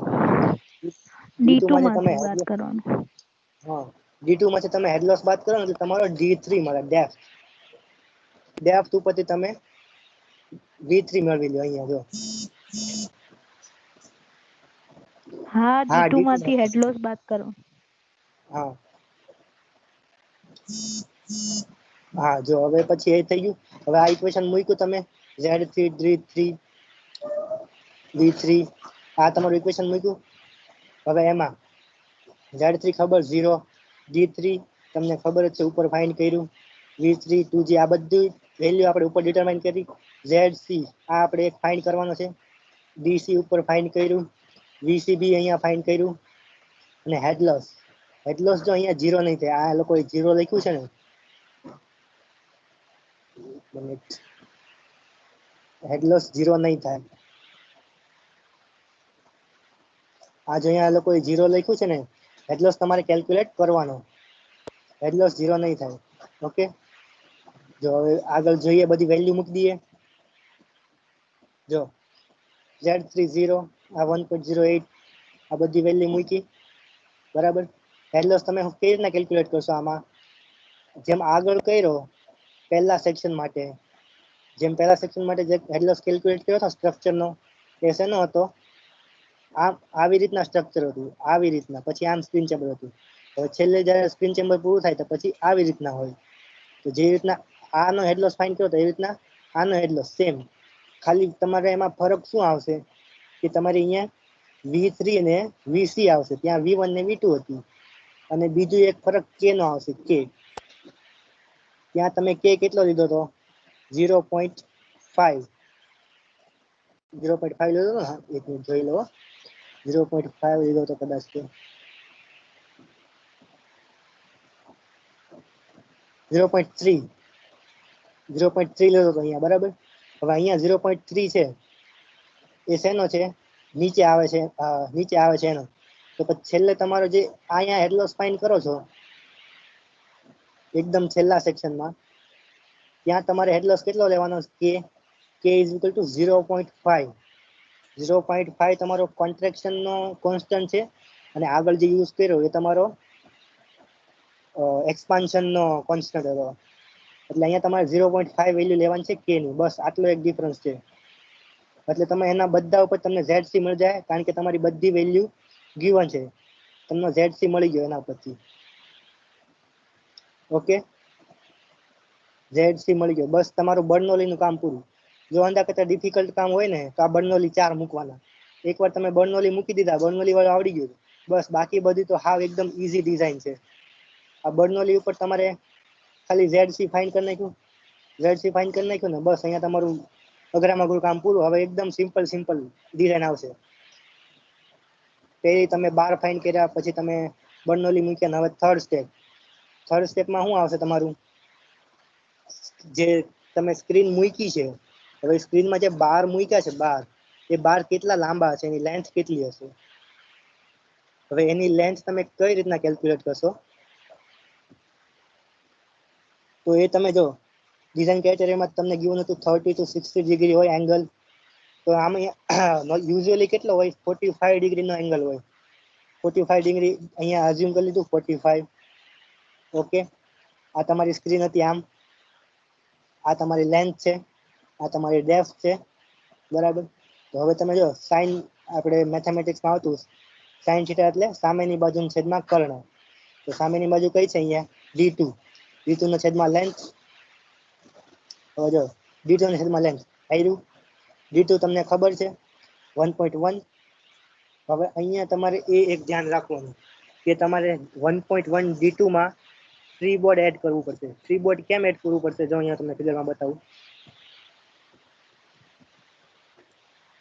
D2 માંથી વાત કરવાનું. હા, D2 માંથી તમે હેડ લોસ બાદ કરો એટલે તમારો D3 મળે, ડેપ્થ ઉપરથી તમે V3 મેળવી લો. અહીંયા જો હા, હા, D2 માંથી હેડ લોસ બાદ કરો. હા હા, જો હવે પછી એ થઈ ગયું. હવે આ ઇક્વેશન મૂક્યું તમે, Z3 D3 V3, આ તમારું ઇક્વેશન મૂક્યું. હવે એમાં Z3 ખબર 0, D3 તમને ખબર જ છે ઉપર ફાઇન્ડ કર્યું, V3 2G આ બધી વેલ્યુ આપણે ઉપર ડિટરમાઇન કરી. ZC આ આપણે એક ફાઇન્ડ કરવાનો છે, DC ઉપર ફાઇન્ડ કર્યું, VCB અહીંયા ફાઇન્ડ કર્યું. અને હેડલોસ જો અહીંયા 0 નહીં થાય, આ લોકોએ 0 લખ્યું છે ને, હેડલોસ 0 નહીં થાય. આ જો અહીંયા લોકોએ 0 લખ્યું છે ને, હેડલોસ તમારે કેલ્ક્યુલેટ કરવાનો, હેડલોસ 0 નહીં થાય. ઓકે, જો હવે આગળ જોઈએ, બધી વેલ્યુ મૂકી દઈએ. જો Z3 0, આ 1.08, આ બધી વેલ્યુ મૂકી, બરાબર. હેડલોસ તમે કેવી રીતના કેલ્ક્યુલેટ કરશો? આમાં જેમ આગળ કર્યો પહેલા સેક્શન માટે જે હેડલોસ કેલ્ક્યુલેટ કર્યો હતો સ્ટ્રક્ચરનો, એ શેનો હતો? આવી રીતના સ્ટ્રક્ચર હતું, આવી રીતના. પછી આમ સ્ક્રીન ચેમ્બર હતું. હવે છેલ્લે જ્યારે સ્ક્રીન ચેમ્બર પૂરું થાય તો પછી આવી રીતના હોય. તો જે રીતના આનો હેડલોસ ફાઇન્ડ કર્યો તો એ રીતના આનો હેડલોસ સેમ. ખાલી તમારે એમાં ફરક શું આવશે કે તમારે અહીંયા V3 અને VC આવશે, ત્યાં V1 ને V2 હતી. અને બીજું એક ફરક K નો આવશે, K. ત્યાં તમે K કેટલો લીધો હતો? 0.5 લીધો હતો ને? હા, એક મિનિટ જોઈ લો. 0.5 લીધો હતો કદાચ કે 0.3 લીધો હતો અહીંયા, બરાબર. હવે અહીંયા 0.3 છે, એ શેનો છે? નીચે આવે છે એનો. તો પછી છેલ્લે તમારો જે અહીંયા હેડલોસ ફાઇન્ડ કરો છો એકદમ છેલ્લા સેક્શનમાં, ત્યાં તમારે હેડલોસ કેટલો લેવાનો? K is equal two 0.5. 0.5 તમારો કોન્ટ્રેક્શનનો કોન્સ્ટન્ટ છે, અને આગળ જે યુઝ કર્યો એ તમારો એક્સપાન્શનનો કોન્સ્ટન્ટ હતો. એટલે અહીંયા તમારે 0.5 વેલ્યુ લેવાની છે K ની, બસ આટલો એક ડિફરન્સ છે. એટલે તમે એના બધા ઉપર તમને ZC મળી જાય, કારણ કે તમારી બધી વેલ્યુ ગિવન છે. તમને ZC મળી ગયો એના પછી. ઓકે, ZC મળી ગયો, બસ તમારું બર્નોલીનું કામ પૂરું. જો આના કરતા ડિફિકલ્ટ કામ હોય ને તો આ બર્નોલી 4 મૂકવાના. એકવાર તમે બર્નોલી મૂકી દીધા, બર્નોલી વાળું આવડી ગયું, બસ બાકી બધી તો હાવ એકદમ ઈઝી ડિઝાઇન છે. આ બર્નોલી ઉપર તમારે ખાલી ZC ફાઇન કરી નાખ્યું, ZC ફાઇન કરી નાખ્યું ને બસ અહીંયા તમારું અઘરામાં અઘરું કામ પૂરું. હવે એકદમ સિમ્પલ ડિઝાઇન આવશે. પહેલી તમે 12 ફાઇન કર્યા, પછી તમે બર્નોલી મૂક્યા ને હવે થર્ડ સ્ટેપમાં શું આવશે તમારું, જે તમે સ્ક્રીન મૂકી છે, હવે સ્ક્રીનમાં જે 12 મૂક્યા છે, 12 એ 12 કેટલા લાંબા હશે, એની લેન્થ કેટલી હશે. હવે એની લેન્થ તમે કઈ રીતના કેલ્ક્યુલેટ કરશો, તો એ તમે જો ડિઝાઇન ક્રાઇટેરિયામાં તમને ગિવન હતું 30 to 60 ડિગ્રી હોય એંગલ, તો આમાં યુઝ્યુઅલી કેટલો હોય, 45 ડિગ્રીનો એંગલ હોય. 45 ડિગ્રી અહીંયા અઝ્યુમ કરી લીધું 45. ઓકે, આ તમારી સ્ક્રીન હતી આમ, આ તમારી લેન્થ છે, આ તમારી ડેપ્થ છે, બરાબર. તો હવે તમે જો સાઇન, આપણે મેથેમેટિક્સમાં આવતું સાઇન થીટા એટલે સામેની બાજુના છેદમાં કર્ણ. તો સામેની બાજુ કઈ છે અહીંયા D2, D2 ના છેદમાં લેન્થ. હવે જો D2 ના છેદમાં લેન્થ આવ્યું, D2 તમને ખબર છે 1.1. હવે અહીંયા તમારે એ એક ધ્યાન રાખવાનું કે તમારે 1.1 D2 માં ફ્રી બોર્ડ એડ કરવું પડશે. ફ્રી બોર્ડ કેમ એડ કરવું પડશે, જો અહીંયા તમને ફિગરમાં બતાવું.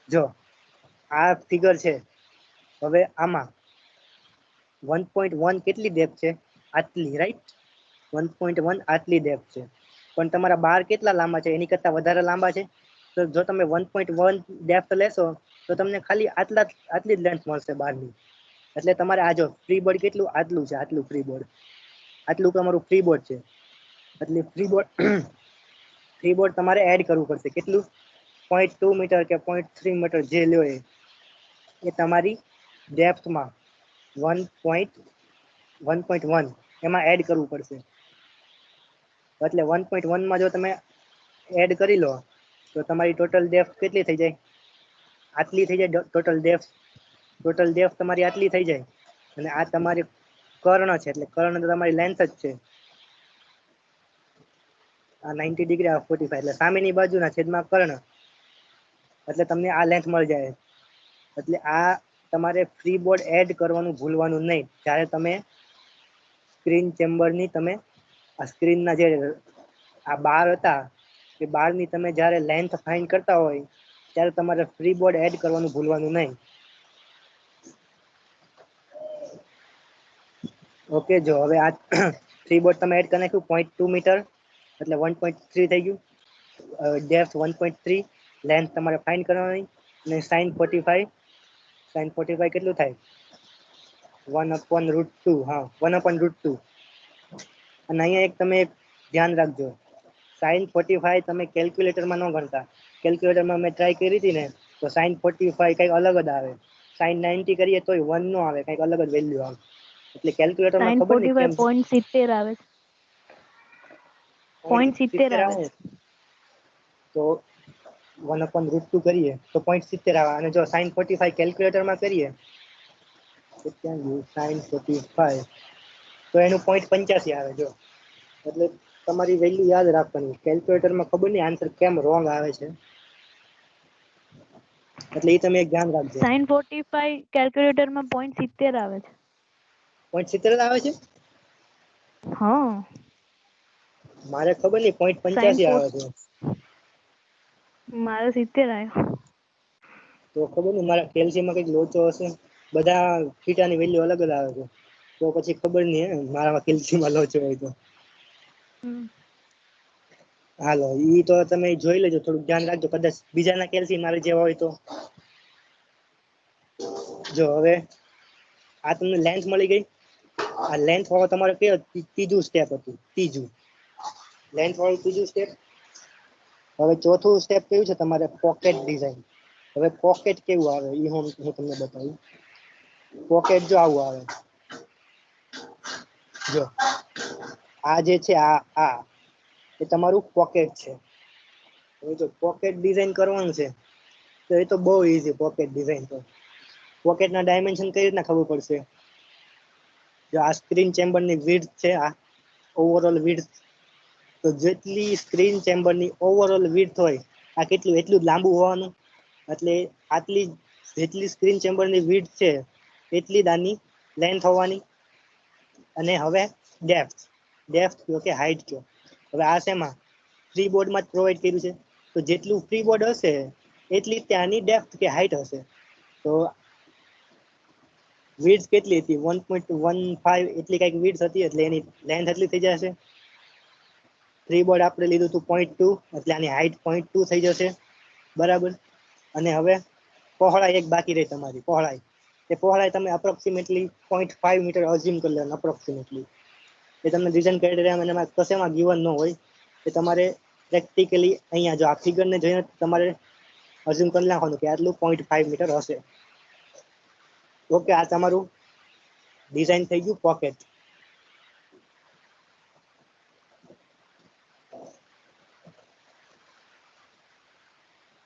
જો આ ફિગર છે, હવે આમાં 1.1 કેટલી ડેપ્થ છે, આટલી, રાઈટ. 1.1 આટલી ડેપ્થ છે, પણ તમારા 12 કેટલા લાંબા છે, એની કરતાં વધારે લાંબા છે. તો જો તમે 1.1 ડેપ્થ લેશો તો તમને ખાલી આટલી જ લેન્થ મળશે 12ની. એટલે તમારે આ જો ફ્રી બોર્ડ કેટલું, આટલું છે, આટલું ફ્રી બોર્ડ, આટલું તમારું ફ્રી બોર્ડ છે. એટલે ફ્રી બોર્ડ તમારે એડ કરવું પડશે. કેટલું, 0.2 મીટર કે 0.3 મીટર જે લ્યો એ તમારી ડેપ્થમાં 1.1 એમાં એડ કરવું પડશે. એટલે 1.1માં જો તમે એડ કરી લો તો તમારી ટોટલ ડેપ્થ કેટલી થઈ જાય, આટલી થઈ જાય. ટોટલ ડેપ્થ તમારી આટલી થઈ જાય. અને આ તમારી કર્ણ છે, એટલે કર્ણ તો તમારી લેન્થ જ છે. આ 90 ડિગ્રી, આ 45, એટલે સામેની બાજુના છેદમાં કર્ણ, એટલે તમને આ લેન્થ મળી જાય. એટલે આ તમારે ફ્રી બોર્ડ એડ કરવાનું ભૂલવાનું નહીં. જ્યારે તમે સ્ક્રીન ચેમ્બરની તમે આ સ્ક્રીનના જે આ 12 હતા એ 12ની તમે જ્યારે લેન્થ ફાઇન્ડ કરતા હોય ત્યારે તમારે ફ્રી બોર્ડ એડ કરવાનું ભૂલવાનું નહીં. ઓકે, જો હવે આ ફ્રી બોર્ડ તમે એડ કરી નાખ્યું 0.2 મીટર, એટલે 1.3 થઈ ગયું. ડેપ્થ 1.3, લેન્થ તમારે ફાઇન્ડ કરવાની. અને સાઇન 45 કેટલું થાય, 1/√2. હા, 1/√2. અને અહીંયા એક તમે ધ્યાન રાખજો, સાઇન 45 તમે કેલ્ક્યુલેટરમાં ન ગણતા. કેલ્ક્યુલેટરમાં મેં ટ્રાય કરી હતી ને તો સાઇન 45 કંઈક અલગ જ આવે. સાઇન 90 કરીએ તોય 1 નો આવે, કંઈક અલગ જ વેલ્યુ આવે. એટલે કેલ્ક્યુલેટરમાં સાઈન ખબર નહીં કેમ 45.70 આવે છે. 0.70 આવે છે. તો 1/√2 કરીએ તો 0.70 આવે. અને જો સાઇન 45 કેલ્ક્યુલેટરમાં કરીએ તો ક્યાં ગયું સાઇન 45, તો એનું 0.85 આવે. જો એટલે તમારી વેલ્યુ યાદ રાખવાની. કેલ્ક્યુલેટરમાં ખબર નહીં આન્સર કેમ રોંગ આવે છે, એટલે એ તમે એક ધ્યાન રાખજો. સાઈન 45 કેલ્ક્યુલેટરમાં 0.70 આવે છે. 0.70 આવે છે, હા, મારે ખબર નહીં 0.85 આવે છે. મારે 70 આવ્યો. તો ખબર નહીં મારા કેલ્સીમાં કંઈક લોચો હશે. બધા થીટાની વેલ્યુ અલગ જ આવે છે, તો પછી ખબર નહીં મારામાં કેલ્સીમાં લોચો હોય તો. હાલો, ઈ તો તમે જોઈ લેજો, થોડુંક ધ્યાન રાખજો. કદાચ બીજાના કેલ્સી મારે જેવા હોય તો. જો હવે આ તમને લેન્થ મળી ગઈ. આ લેન્થ વાળો તમારે કયો ત્રીજું સ્ટેપ હતું, લેન્થ વાળું ત્રીજું સ્ટેપ. હવે ચોથું સ્ટેપ કયું છે તમારે, પોકેટ ડિઝાઇન. હવે પોકેટ કેવું આવે એ હું તમને બતાવું. પોકેટ જો આવું આવે, જો આ જે છે આ એ તમારું પોકેટ છે. હવે જો પોકેટ ડિઝાઇન કરવાનું છે તો એ તો બહુ ઈઝી. પોકેટ ડિઝાઇન તો પોકેટના ડાયમેન્શન કઈ રીતના ખબર પડશે, જો આ સ્ક્રીન ચેમ્બરની વિડ્થ છે, આ ઓવરઓલ વિડ્થ, તો જેટલી સ્ક્રીન ચેમ્બરની ઓવરઓલ વિડ્થ હોય આ કેટલું એટલું જ લાંબુ હોવાનું, એટલે આટલી જેટલી સ્ક્રીન ચેમ્બરની વિડ્થ છે એટલી જ આની લેન્થ હોવાની. અને હવે ડેપ્થ કયો કે હાઇટ કયો. હવે આ શેમાં ફ્રી બોર્ડમાં જ પ્રોવાઈડ કર્યું છે, તો જેટલું ફ્રી બોર્ડ હશે એટલી ત્યાંની ડેપ્થ કે હાઇટ હશે. તો વિડ્થ કેટલી હતી 1.15 એટલી કંઈક વિડ્થ હતી, એટલે એની લેન્થ એટલી થઈ જશે. ફ્રી બોર્ડ આપણે લીધું હતું 0.2, એટલે આની હાઇટ 0.2 થઈ જશે, બરાબર. અને હવે પહોળાઈ એક બાકી રહી તમારી, પહોળાઈ. એ પહોળાઈ તમે અપ્રોક્સિમેટલી 0.5 મીટર અઝ્યુમ કરી લેવાનું અપ્રોક્સિમેટલી. એ તમને ડિઝાઇન ક્રાઇટેરિયામાં કશેમાં ગિવન ન હોય, એ તમારે પ્રેક્ટિકલી અહીંયા જો આ ફિગરને જોઈને તમારે અઝ્યુમ કરી નાખવાનું કે આટલું 0.5 મીટર હશે. ઓકે, આ તમારું ડિઝાઇન થઈ ગયું પોકેટ.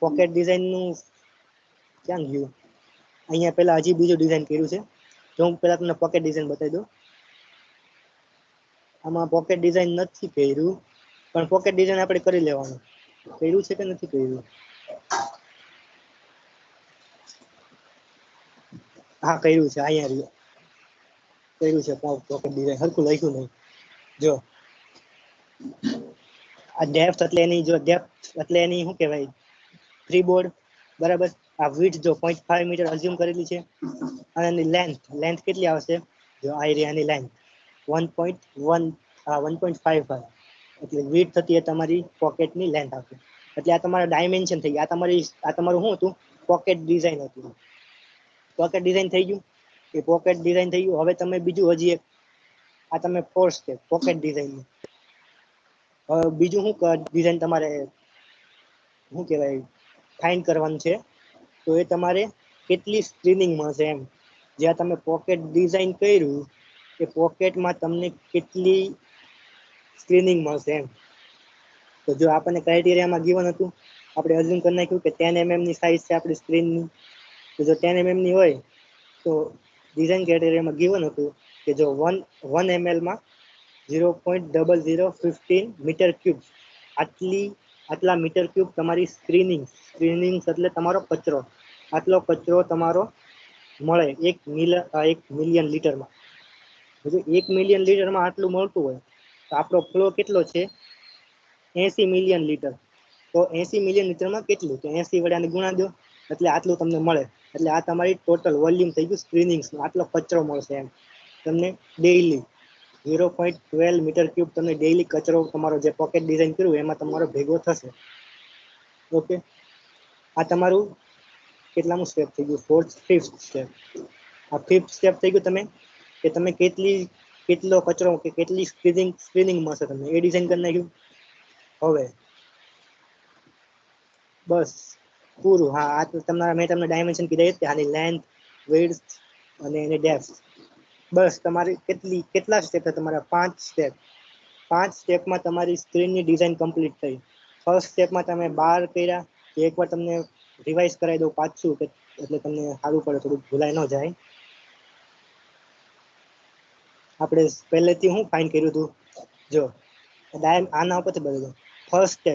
પોકેટ ડિઝાઇનનું ક્યાં ગયું? અહીંયા પહેલા હજી બીજું ડિઝાઇન કર્યું છે, જો હું પહેલા તમને પોકેટ ડિઝાઇન બતાવી દઉં. આમાં પોકેટ ડિઝાઇન નથી કર્યું, પણ પોકેટ ડિઝાઇન આપણે કરી લેવાનું. કર્યું છે કે નથી કર્યું? હા, કર્યું છે. અહીંયા રહ્યું, કર્યું છે પોકેટ ડિઝાઇન. હરખું લખ્યું નહીં. જો આ ડેપ્થ એટલે એની, જો ડેપ્થ એટલે એની શું કહેવાય, ફ્રી બોર્ડ, બરાબર. આ વિડ્થ જો 0.5 મીટર અઝ્યુમ કરેલી છે, અને એની લેન્થ કેટલી આવશે? જો આ એરિયાની લેન્થ 1.55, એટલે વિડ્થ થતી એ તમારી પોકેટની લેન્થ આવશે. એટલે આ તમારા ડાયમેન્શન થઈ ગયા. આ તમારું શું હતું? પોકેટ ડિઝાઇન હતું. પોકેટ ડિઝાઇન થઈ ગયું. એ પોકેટ ડિઝાઇન થઈ ગયું. હવે તમે બીજું હજી એક, આ તમે ફોર્થ સ્ટેપ પોકેટ ડિઝાઇન. બીજું શું ડિઝાઇન તમારે શું કહેવાય ફાઇન્ડ કરવાનું છે, તો એ તમારે કેટલી સ્ક્રીનિંગ મળશે એમ. જ્યાં તમે પોકેટ ડિઝાઇન કર્યું એ પોકેટમાં તમને કેટલી સ્ક્રીનિંગ મળશે એમ. તો જો આપણને ક્રાઇટેરિયામાં ગિવન હતું, આપણે અઝ્યુમ કરી નાખ્યું કે 10 mm ની સાઇઝ છે આપણી સ્ક્રીનની. તો જો 10 mm ની હોય તો ડિઝાઇન ક્રાઇટેરિયામાં ગિવન હતું કે જો 1 ml માં 0.0015 મીટર ક્યુબ, આટલા મીટર ક્યુબ તમારી સ્ક્રીનિંગ એટલે તમારો કચરો, આટલો કચરો તમારો મળે 1 મિલિયન લીટરમાં. જો 1 મિલિયન લીટરમાં આટલું મળતું હોય તો આપણો ફ્લો કેટલો છે? 80 મિલિયન લીટર. તો 80 મિલિયન લીટરમાં કેટલું? તો 80 વડે આને ગુણા દો એટલે આટલું તમને મળે. એટલે આ તમારી ટોટલ વોલ્યુમ થઈ ગયું સ્ક્રીનિંગ્સનો. આટલો કચરો મળશે એમ તમને ડેઈલી. 0.12 મીટર ક્યુબ તમને ડેઈલી કચરો તમારો જે પોકેટ ડિઝાઇન કર્યું એમાં તમારો ભેગો થશે. ઓકે, આ તમારું કેટલામું સ્ટેપ થઈ ગયું? Fifth step. આ ફિફ્થ સ્ટેપ થઈ ગયું કે તમે કેટલો કચરો કે કેટલી સ્ક્રીનિંગ મળશે તમને એ ડિઝાઇન કરી નાખ્યું. હવે બસ પૂરું. હા, આ મેં તમને ડાયમેન્શન કીધા કે આની લેન્થ, વિડ્થ અને એની ડેપ્થ. બસ તમારી કેટલા સ્ટેપ છે તમારા? 5 સ્ટેપ. 5 સ્ટેપમાં તમારી સ્ક્રીનની ડિઝાઇન કમ્પ્લીટ થઈ. ફર્સ્ટ સ્ટેપમાં તમે 12 કર્યા. એકવાર તમને રિવાઇઝ કરાવી દઉં પાછું, એટલે તમને સારું પડે, થોડુંક ભૂલાઈ ન જાય. આપણે પહેલેથી હું ફાઇન કર્યું હતું, જો આના ઉપરથી બદલો. ફર્સ્ટ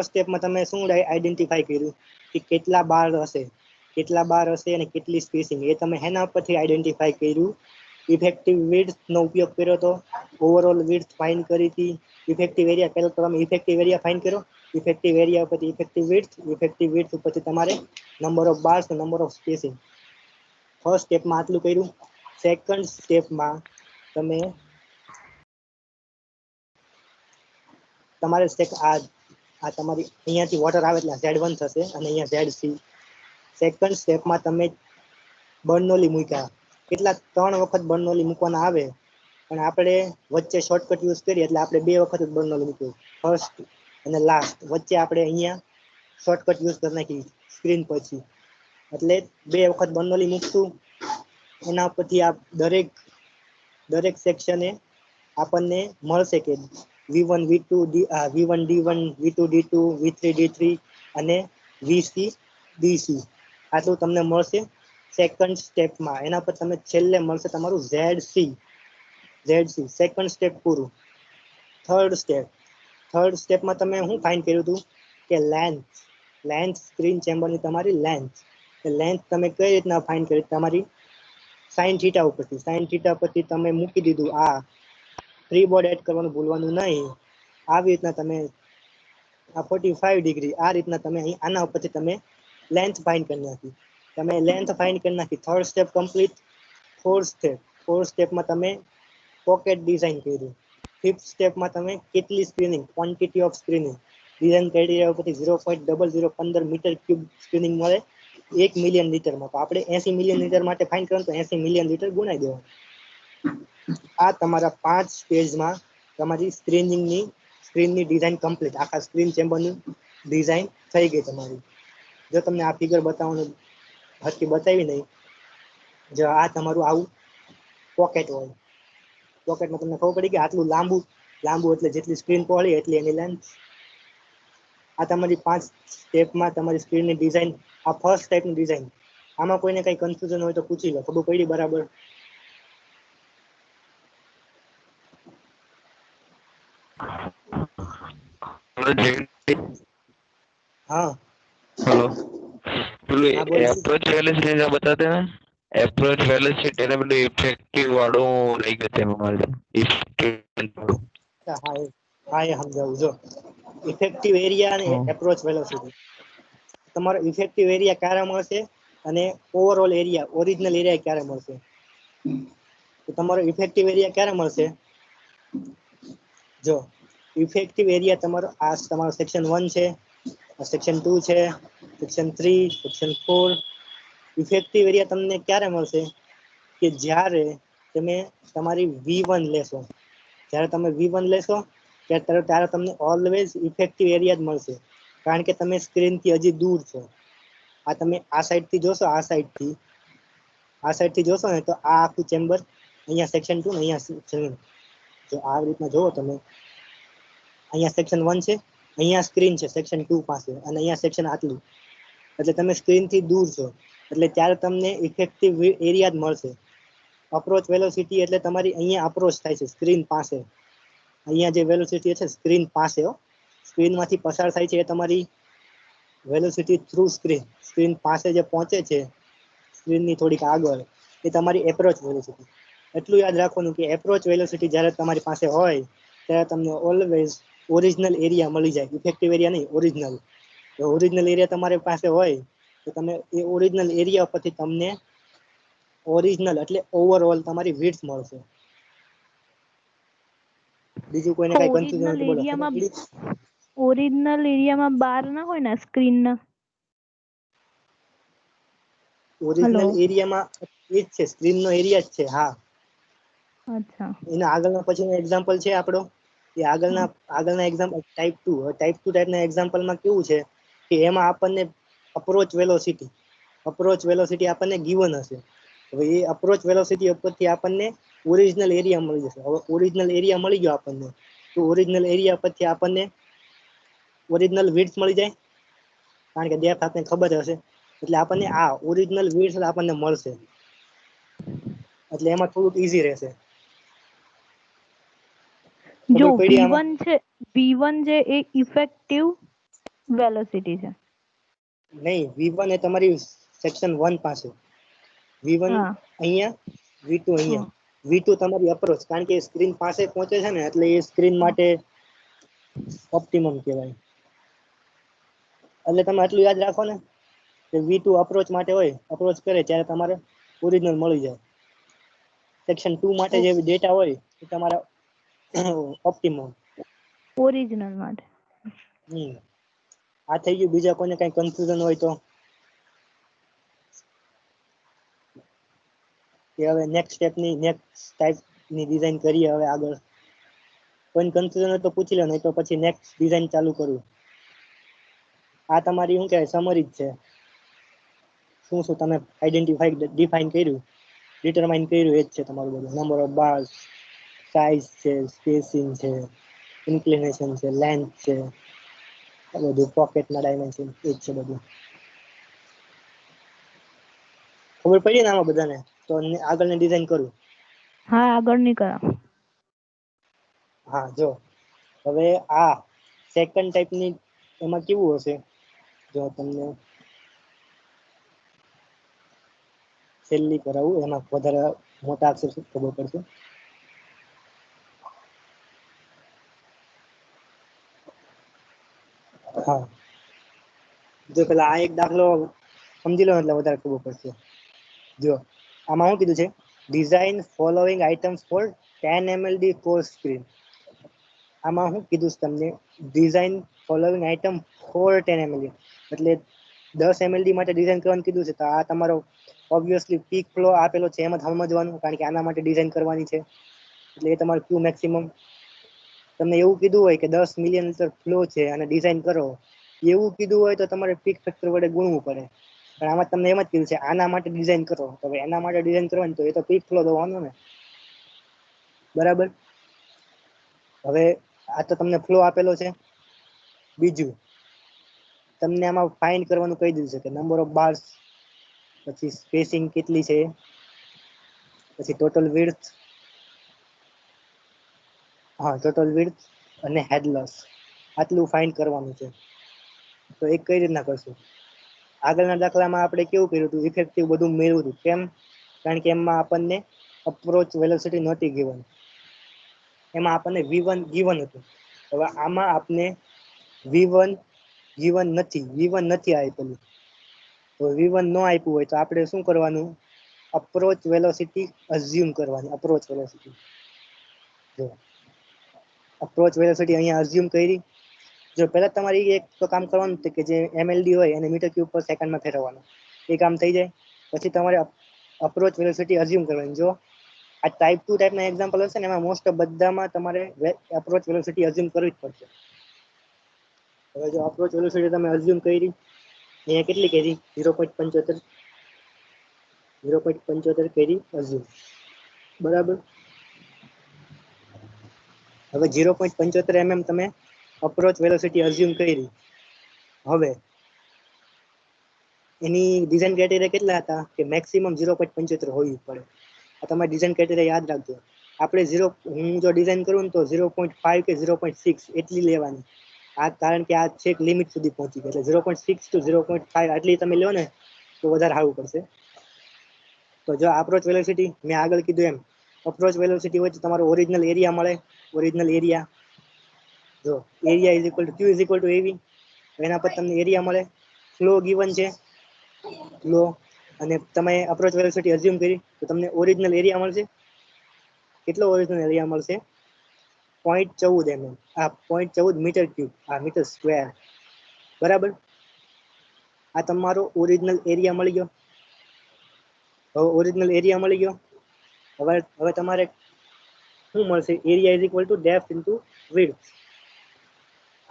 સ્ટેપમાં તમે શું આઈડેન્ટિફાઈ કર્યું કે કેટલા બાર હશે અને કેટલી સ્પેસિંગ, એ તમે એના ઉપરથી આઈડેન્ટિફાઈ કર્યું. ઇફેક્ટિવ વિડ્થનો ઉપયોગ કર્યો તો, ઓવરઓલ વિડ્થ ફાઇન કરી હતી. ઇફેક્ટિવ એરિયા પહેલા તમે ઇફેક્ટિવ એરિયા ફાઇન કરો. ઇફેક્ટિવ એરિયા ઉપરથી ઇફેક્ટિવ વિડ્થ ઉપરથી તમારે number of bars, number of spacing. First સ્ટેપમાં આટલું કર્યું. સેકન્ડ સ્ટેપમાં તમે તમારે આ તમારી અહીંયાથી વોટર આવે એટલે Z1 થશે અને અહીંયા ZC. સેકન્ડ સ્ટેપમાં તમે બર્નોલી મૂક્યા. 3 વખત બર્નોલી મૂકવાના આવે, પણ આપણે વચ્ચે શોર્ટકટ યુઝ કરીએ એટલે આપણે 2 વખત જ બર્નોલી મૂક્યું, ફર્સ્ટ અને લાસ્ટ. વચ્ચે આપણે અહીંયા શોર્ટકટ યુઝ કરી નાખી સ્ક્રીન પછી, એટલે 2 વખત બર્નોલી મૂકશું. એના પરથી આ દરેક સેક્શને આપણને મળશે કે V1 V2 V1 D1 V2 D2 V3 D3 અને VC DC. આટલું તમને મળશે સેકન્ડ સ્ટેપમાં. એના પર તમે છેલ્લે મળશે તમારું ZC. ZC સેકન્ડ સ્ટેપ પૂરું. થર્ડ સ્ટેપમાં તમે શું ફાઇન્ડ કર્યું હતું કે લેન્થ સ્ક્રીન ચેમ્બરની તમારી લેન્થ તમે કઈ રીતના ફાઇન્ડ કરી તમારી સાઇન થીટા ઉપરથી. સાઇન થીટા પરથી તમે મૂકી દીધું આ ફ્રી બોર્ડ એડ કરવાનું ભૂલવાનું નહીં. આવી રીતના તમે આ 45 ડિગ્રી આ રીતના તમે અહીં આના ઉપરથી તમે લેન્થ ફાઇન્ડ કરી નાખી. તમે લેન્થ ફાઇન્ડ કરી નાખી. Third step complete. ફોર્થ સ્ટેપમાં તમે પોકેટ ડિઝાઇન કર્યું. ફિફ્થ સ્ટેપમાં તમે કેટલી screening quantity of screening design criteria ઉપરથી 0.0015 મીટર ક્યુબ સ્ક્રીનિંગ મળે 1 મિલિયન લીટરમાં. તો આપણે 80 મિલિયન લીટર માટે ફાઇન્ડ કરવાનું તો 80 મિલિયન લીટર ગુણાઈ દેવાનું. આ તમારા 5 સ્ટેજમાં તમારી સ્ક્રીનની ડિઝાઇન કમ્પ્લીટ. આખા સ્ક્રીન ચેમ્બરની ડિઝાઇન થઈ ગઈ તમારી. જો તમને આ ફિગર બતાવવાનું હરકી બતાવી નહીં, જો આ તમારું આવું પોકેટ હોય. પોકેટમાં તમને ખબર પડી કે આટલું લાંબુ એટલે જેટલી સ્ક્રીન પહોળી એટલી એની લેન્થ. આ તમારી 5 સ્ટેપમાં તમારી સ્ક્રીનની ડિઝાઇન. આ ફર્સ્ટ ટાઈપની ડિઝાઇન. આમાં કોઈને કંઈ કન્ફ્યુઝન હોય તો પૂછી લો. ખબર પડી બરાબર? हाँ हेलो પેલું हाँ बोल એપ્રોચ વેલોસિટી બતાતે ને એપ્રોચ વેલોસિટી એટલે પેલું ઇફેક્ટિવ વાળું લઈ ગયું તેમાં મારે हाँ हाँ ये समझाવું. જો ઇફેક્ટિવ એરિયા અને એપ્રોચ વેલોસિટી. તમારો ઇફેક્ટિવ એરિયા ક્યારે મળશે અને ઓવરઓલ એરિયા ઓરિજિનલ એરિયા ક્યારે મળશે? તો તમારો ઇફેક્ટિવ એરિયા ક્યારે મળશે? જો ઇફેક્ટિવ એરિયા તમારો સેક્શન 1 છે, સેક્શન 2 છે, સેક્શન 3, સેક્શન 4. ઇફેક્ટિવ એરિયા તમને ક્યારે મળશે કે જ્યારે તમે તમારી V1 લેશો. જ્યારે તમે V1 લેશો ત્યારે તમને ઓલવેઝ ઇફેક્ટિવ એરિયા જ મળશે, કારણ કે તમે સ્ક્રીનથી હજી દૂર છો. આ તમે આ સાઈડથી જોશો, આ સાઈડથી જોશો ને તો આ આખું ચેમ્બર અહીંયા સેક્શન 2 ને અહીંયા સેક્શન 1. જો આ રીતના જોવો તમે, અહીંયા સેક્શન 1 છે, અહીંયા સ્ક્રીન છે સેક્શન 2 પાસે, અને અહીંયા સેક્શન આટલું. એટલે તમે સ્ક્રીનથી દૂર છો, એટલે ત્યારે તમને ઇફેક્ટિવ એરિયા જ મળશે. અપ્રોચ વેલોસિટી એટલે તમારી અહીંયા અપ્રોચ થાય છે સ્ક્રીન પાસે. અહીંયા જે વેલોસિટી છે સ્ક્રીન પાસે, સ્ક્રીનમાંથી પસાર થાય છે એ તમારી વેલોસિટી થ્રુ સ્ક્રીન પાસે જે પહોંચે છે સ્ક્રીનની થોડીક આગળ, એ તમારી એપ્રોચ વેલોસિટી. એટલું યાદ રાખવાનું કે એપ્રોચ વેલોસિટી જ્યારે તમારી પાસે હોય ત્યારે તમને ઓલવેઝ ઓરિજિનલ એરિયા મળી જાય. ઇફેક્ટિવ એરિયા નહીં, ઓરિજિનલ. જો ઓરિજિનલ એરિયા તમારી પાસે હોય તો તમે એ ઓરિજિનલ એરિયા પરથી તમને ઓરિજિનલ એટલે ઓવરઓલ તમારી વિડ્થ મળશે. બીજું કોઈને કઈ કન્ફ્યુઝન હોય તો બોલો. ઓરિજિનલ એરિયામાં બાર ના હોય ને સ્ક્રીનના? ઓરિજિનલ એરિયામાં એ જ છે, સ્ક્રીનનો એરિયા જ છે. હા, અચ્છા. એના આગળના પછીનો એક્ઝામ્પલ છે આપણો. એ આગળના એક્ઝામ્પલ ટાઈપ 2 ટાઈપના એક્ઝામ્પલમાં કેવું છે કે એમાં આપણને અપ્રોચ વેલોસિટી આપણને ગિવન હશે. હવે એ અપ્રોચ વેલોસિટી ઉપરથી આપણને ઓરિજિનલ એરિયા મળી જશે. હવે ઓરિજિનલ એરિયા મળી ગયો આપણને, તો ઓરિજિનલ એરિયા પરથી આપણને ઓરિજિનલ વિડ્થ મળી જાય, કારણ કે ડેપ્થ આપણને ખબર હશે. એટલે આપણને આ ઓરિજિનલ વિડ્થ આપણને મળશે. એટલે એમાં થોડુંક ઈઝી રહેશે. જો V1 છે એ ઇફેક્ટિવ વેલોસિટી છે. નહીં, V1 એ તમારી સેક્શન 1 પાસે. V1 અહીંયા, V2 અહીંયા. V2 તમારી અપ્રોચ, કારણ કે સ્ક્રીન પાસે પહોંચે છે ને, એટલે એ સ્ક્રીન માટે ઓપ્ટિમમ કહેવાય. એટલે તમે આટલું યાદ રાખો ને કે V2 અપ્રોચ માટે હોય, અપ્રોચ કરે ત્યારે તમારે ઓરિજિનલ મળી જાય. સેક્શન 2 માટે જે ડેટા હોય એ તમારા ઓપ્ટિમમ ઓરિજિનલ માટે. આ થઈ ગયું. બીજા કોઈને કઈ કન્ફ્યુઝન હોય તો કે હવે નેક્સ્ટ ટાઈપની ડિઝાઇન કરીએ. હવે આગળ કોઈ કન્ફ્યુઝન હોય તો પૂછી લો, નહીં તો પછી નેક્સ્ટ ડિઝાઇન ચાલુ કરું. આ તમારી શું કહેવાય સમરી જ છે. શું તમે ડિફાઇન કર્યું, ડિટરમાઇન કર્યું, એ જ છે તમારું બધું. નંબર ઓફ બાર્સ, સાઇઝ છે, સ્પેસિંગ છે, ઇન્ક્લિનેશન છે, લેન્થ છે, બધું પોકેટના ડાયમેન્શન એ જ છે બધું. ખબર પડી ને આમાં બધાને? તો આગળની ડિઝાઇન કરું. હા, આગળની કરા. હા જો હવે આ સેકન્ડ ટાઈપની એમાં કેવું હશે, જો તમને છેલ્લી કરાવું એમાં વધારે મોટા અક્ષર ખબર પડશે. હા જો પેલા આ એક દાખલો સમજી લો એટલે વધારે ખબર પડશે. જો આમાં શું કીધું છે, design following items for 10 mld core screen. આમાં શું કીધું છે તમને, design following item for 10 mld એટલે 10 mld માટે ડિઝાઇન કરવાનું કીધું છે. તો આ તમારો ઓબ્વિયસલી પીક ફ્લો આપેલો છે એમ જ સમજવાનું, કારણ કે આના માટે ડિઝાઇન કરવાની છે એટલે એ તમારું ક્યુ મેક્સિમમ. તમને એવું કીધું હોય કે 10 મિલિયન લિટર ફ્લો છે અને ડિઝાઇન કરો, એવું કીધું હોય તો તમારે પીક ફેક્ટર વડે ગુણવું પડે. પણ આમાં તમને એમ જ કીધું છે આના માટે ડિઝાઇન કરો, તો હવે એના માટે ડિઝાઇન કરવાની તો એ તો પીક ફ્લો દવાનો ને, બરાબર. હવે આ તો તમને ફ્લો આપેલો છે. બીજું તમને આમાં ફાઇન્ડ કરવાનું કહી દીધું છે કે નંબર ઓફ બાર્સ, પછી સ્પેસિંગ કેટલી છે, પછી ટોટલ વિડ્થ, હા ટોટલ વિડ્થ અને હેડલોસ, આટલું ફાઇન્ડ કરવાનું છે. તો એક કઈ રીતના કરશું, આગળના દાખલામાં આપણે કેવું કર્યું હતું, ઇફેક્ટિવ બધું મેળવ્યું હતું. કેમ? કારણ કે એમાં આપણને અપ્રોચ વેલોસિટી નહોતી ગિવન, એમાં આપણને V1 ગિવન હતું. હવે આમાં આપને V1 ગિવન નથી આપેલું. તો V1 ન આપ્યું હોય તો આપણે શું કરવાનું, અપ્રોચ વેલોસિટી અઝ્યુમ કરવાની. અપ્રોચ વેલોસિટી જો અપ્રોચ વેલોસિટી અહીંયા અઝ્યુમ કરી. જો પહેલા તમારી એક તો કામ કરવાનું કે જે MLD હોય એને મીટર ક્યુબ પર સેકન્ડમાં ફેરવવાનું, એ કામ થઈ જાય. પછી તમારે અપ્રોચ વેલોસિટી અઝ્યુમ કરવાની. જો આ ટાઈપ 2 ટાઈપના એક્ઝામ્પલ હશે ને એમાં મોસ્ટ ઓફ બધામાં તમારે અપ્રોચ વેલોસિટી અઝ્યુમ કરવી જ પડશે. હવે જો અપ્રોચ વેલોસિટી તમે અઝ્યુમ કરી, અહીંયા કેટલી કરી 0.75 કરી અઝ્યુમ, બરાબર. હવે 0.75 mm તમે અપ્રોચ વેલોસિટી અઝ્યુમ કરી. હવે એની ડિઝાઇન ક્રાઇટેરિયા કેટલા હતા કે મેક્સિમમ 0.75 હોવી પડે. આ તમારે ડિઝાઇન ક્રાઇટેરિયા યાદ રાખજો. આપણે હું જો ડિઝાઇન કરું ને તો 0.5 કે 0.6 એટલી લેવાની. આ કારણ કે આ છેક લિમિટ સુધી પહોંચી ગઈ, એટલે 0.6 to 0.5 આટલી તમે લો ને તો વધારે સારું પડશે. તો જો અપ્રોચ વેલોસિટી મેં આગળ કીધું એમ, અપ્રોચ વેલોસિટી હોય તો તમારો ઓરિજિનલ એરિયા મળે. ઓરિજિનલ એરિયા જો area is equal two Q is equal two એવી, એના પર તમને એરિયા મળે. ફ્લો ગિવન છે, ફ્લો, અને તમે અપ્રોચ વેલોસિટી અઝ્યુમ કરી તો તમને ઓરિજિનલ એરિયા મળશે. કેટલો ઓરિજિનલ એરિયા મળશે? 0.14 mm, આ 0.14 મીટર ક્યુબ, આ મીટર સ્ક્વેર, બરાબર. આ તમારો ઓરિજિનલ એરિયા મળી ગયો. હવે ઓરિજિનલ એરિયા મળી ગયો. હવે તમારે શું મળશે? Area is equal two depth into width.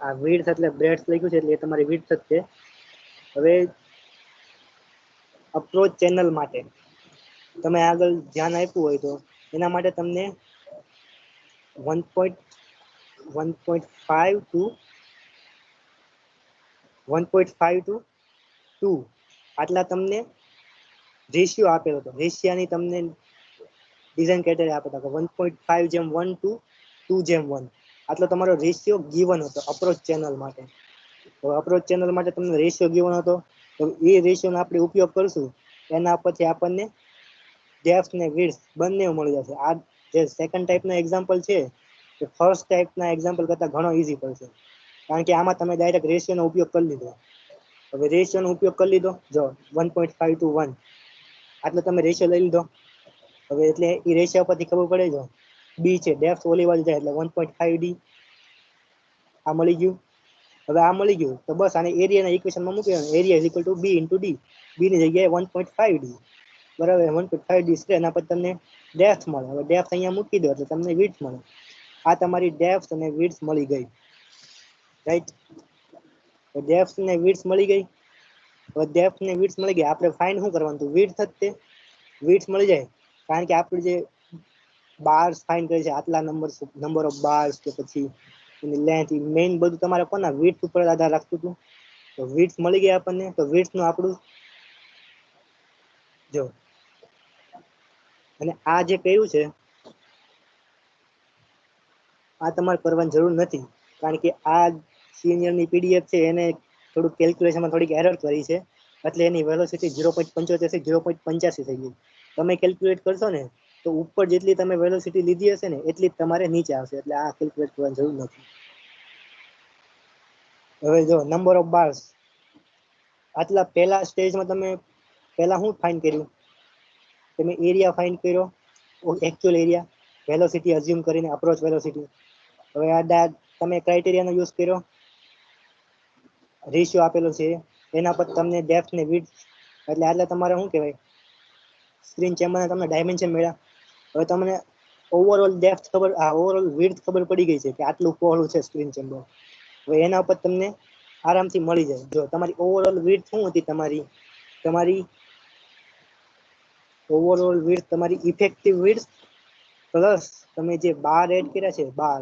આ વિડ્થ એટલે બ્રેડ્થ લખ્યું છે એટલે એ તમારી વિડ્થ જ છે. હવે અપ્રોચ ચેનલ માટે તમે આગળ ધ્યાન આપ્યું હોય તો એના માટે તમને 1.5 to 2 આટલા તમને રેશિયો આપેલો હતો. રેશિયાની તમને ડિઝાઇન ક્રાઇટેરિયા આપ્યા હતા કે 1.5:1 to 2:1, આટલો તમારો રેશિયો ગિવન હતો અપ્રોચ ચેનલ માટે. તો અપ્રોચ ચેનલ માટે તમને રેશિયો ગિવન હતો, તો એ રેશિયોનો આપણે ઉપયોગ કરશું. એના પરથી આપણને ડેપ્થ ને વિડ્થ બંને મળી જશે. આ જે સેકન્ડ ટાઈપનો એક્ઝામ્પલ છે એ ફર્સ્ટ ટાઈપના એક્ઝામ્પલ કરતાં ઘણો ઈઝી પડશે, કારણ કે આમાં તમે ડાયરેક્ટ રેશિયોનો ઉપયોગ કરી લીધો. હવે રેશિયોનો ઉપયોગ કરી લીધો, જો 1.5 to 1 આટલો તમે રેશિયો લઈ લીધો. હવે એટલે એ રેશિયો પરથી ખબર પડે જો બી છે, ડેપ્થ ઓલી બાજુ જાય એટલે 1.5d આ મળી ગયું. હવે આ મળી ગયું તો બસ આને એરિયાના ઇક્વેશનમાં મૂકી દેવાનું. Area is equal to B into D. B ની જગ્યાએ 1.5d, બરાબર. 1.5d છે એના પર તમને ડેપ્થ મળે. હવે ડેપ્થ અહીંયા મૂકી દો એટલે તમને વિડ્થ મળે. આ તમારી ડેપ્થ અને વિડ્થ મળી ગઈ, રાઈટ. ડેપ્થ ને વિડ્થ મળી ગઈ. હવે ડેપ્થ ને વિડ્થ મળી ગઈ, આપણે ફાઇન્ડ શું કરવાનું હતું? વિડ્થ જ તે. વિડ્થ મળી જાય કારણ કે આપણે જે બાર્સ ફાઇન્ડ કરી છે, આટલા નંબર ઓફ બાર્સ કે પછી એની લેન્થ, મેઇન બધું તમારે કોના વિડ્થ ઉપર આધાર રાખતું હતું. તો વિડ્થ મળી ગયા આપણને. તો વિડ્થ નું આપણું જો, અને આ જે કર્યું છે આ તમારે કરવાની જરૂર નથી, કારણ કે આ સિનિયરની પીડીએફ છે એને થોડુંક કેલ્ક્યુલેશનમાં થોડીક એરર કરી છે, એટલે એની વેલોસિટી 0.75 થી 0.85 થઈ ગઈ. તમે કેલ્ક્યુલેટ કરશો ને તો ઉપર જેટલી તમે વેલોસિટી લીધી હશે ને એટલી જ તમારે નીચે આવશે, એટલે આ કેલ્ક્યુલેટ કરવાની જરૂર નથી. હવે જો નંબર ઓફ બાર્સ, આટલા પહેલા સ્ટેજમાં તમે પહેલા શું ફાઇન્ડ કર્યું? તમે એરિયા ફાઇન્ડ કર્યો, એકચ્યુઅલ એરિયા, વેલોસિટી અઝ્યુમ કરીને અપ્રોચ વેલોસિટી. હવે આ તમે ક્રાઇટેરિયાનો યુઝ કર્યો, રેશિયો આપેલો છે એના પર તમને ડેપ્થ ને વિડ્થ, એટલે તમારે શું કહેવાય, સ્ક્રીન ચેમ્બરના તમને ડાયમેન્શન મળ્યા. હવે તમને ઓવરઓલ ડેપ્થ ખબર, ઓવરઓલ વિડ્થ ખબર પડી ગઈ છે કે આટલું પહોળું છે સ્ક્રીન ચેમ્બર. હવે એના ઉપર તમને આરામથી મળી જાય. જો તમારી ઓવરઓલ વિડ્થ શું હતી, તમારી ઓવરઓલ વિડ્થ, તમારી ઇફેક્ટિવ વિડ્થ પ્લસ તમે જે બાર એડ કર્યા છે, બાર,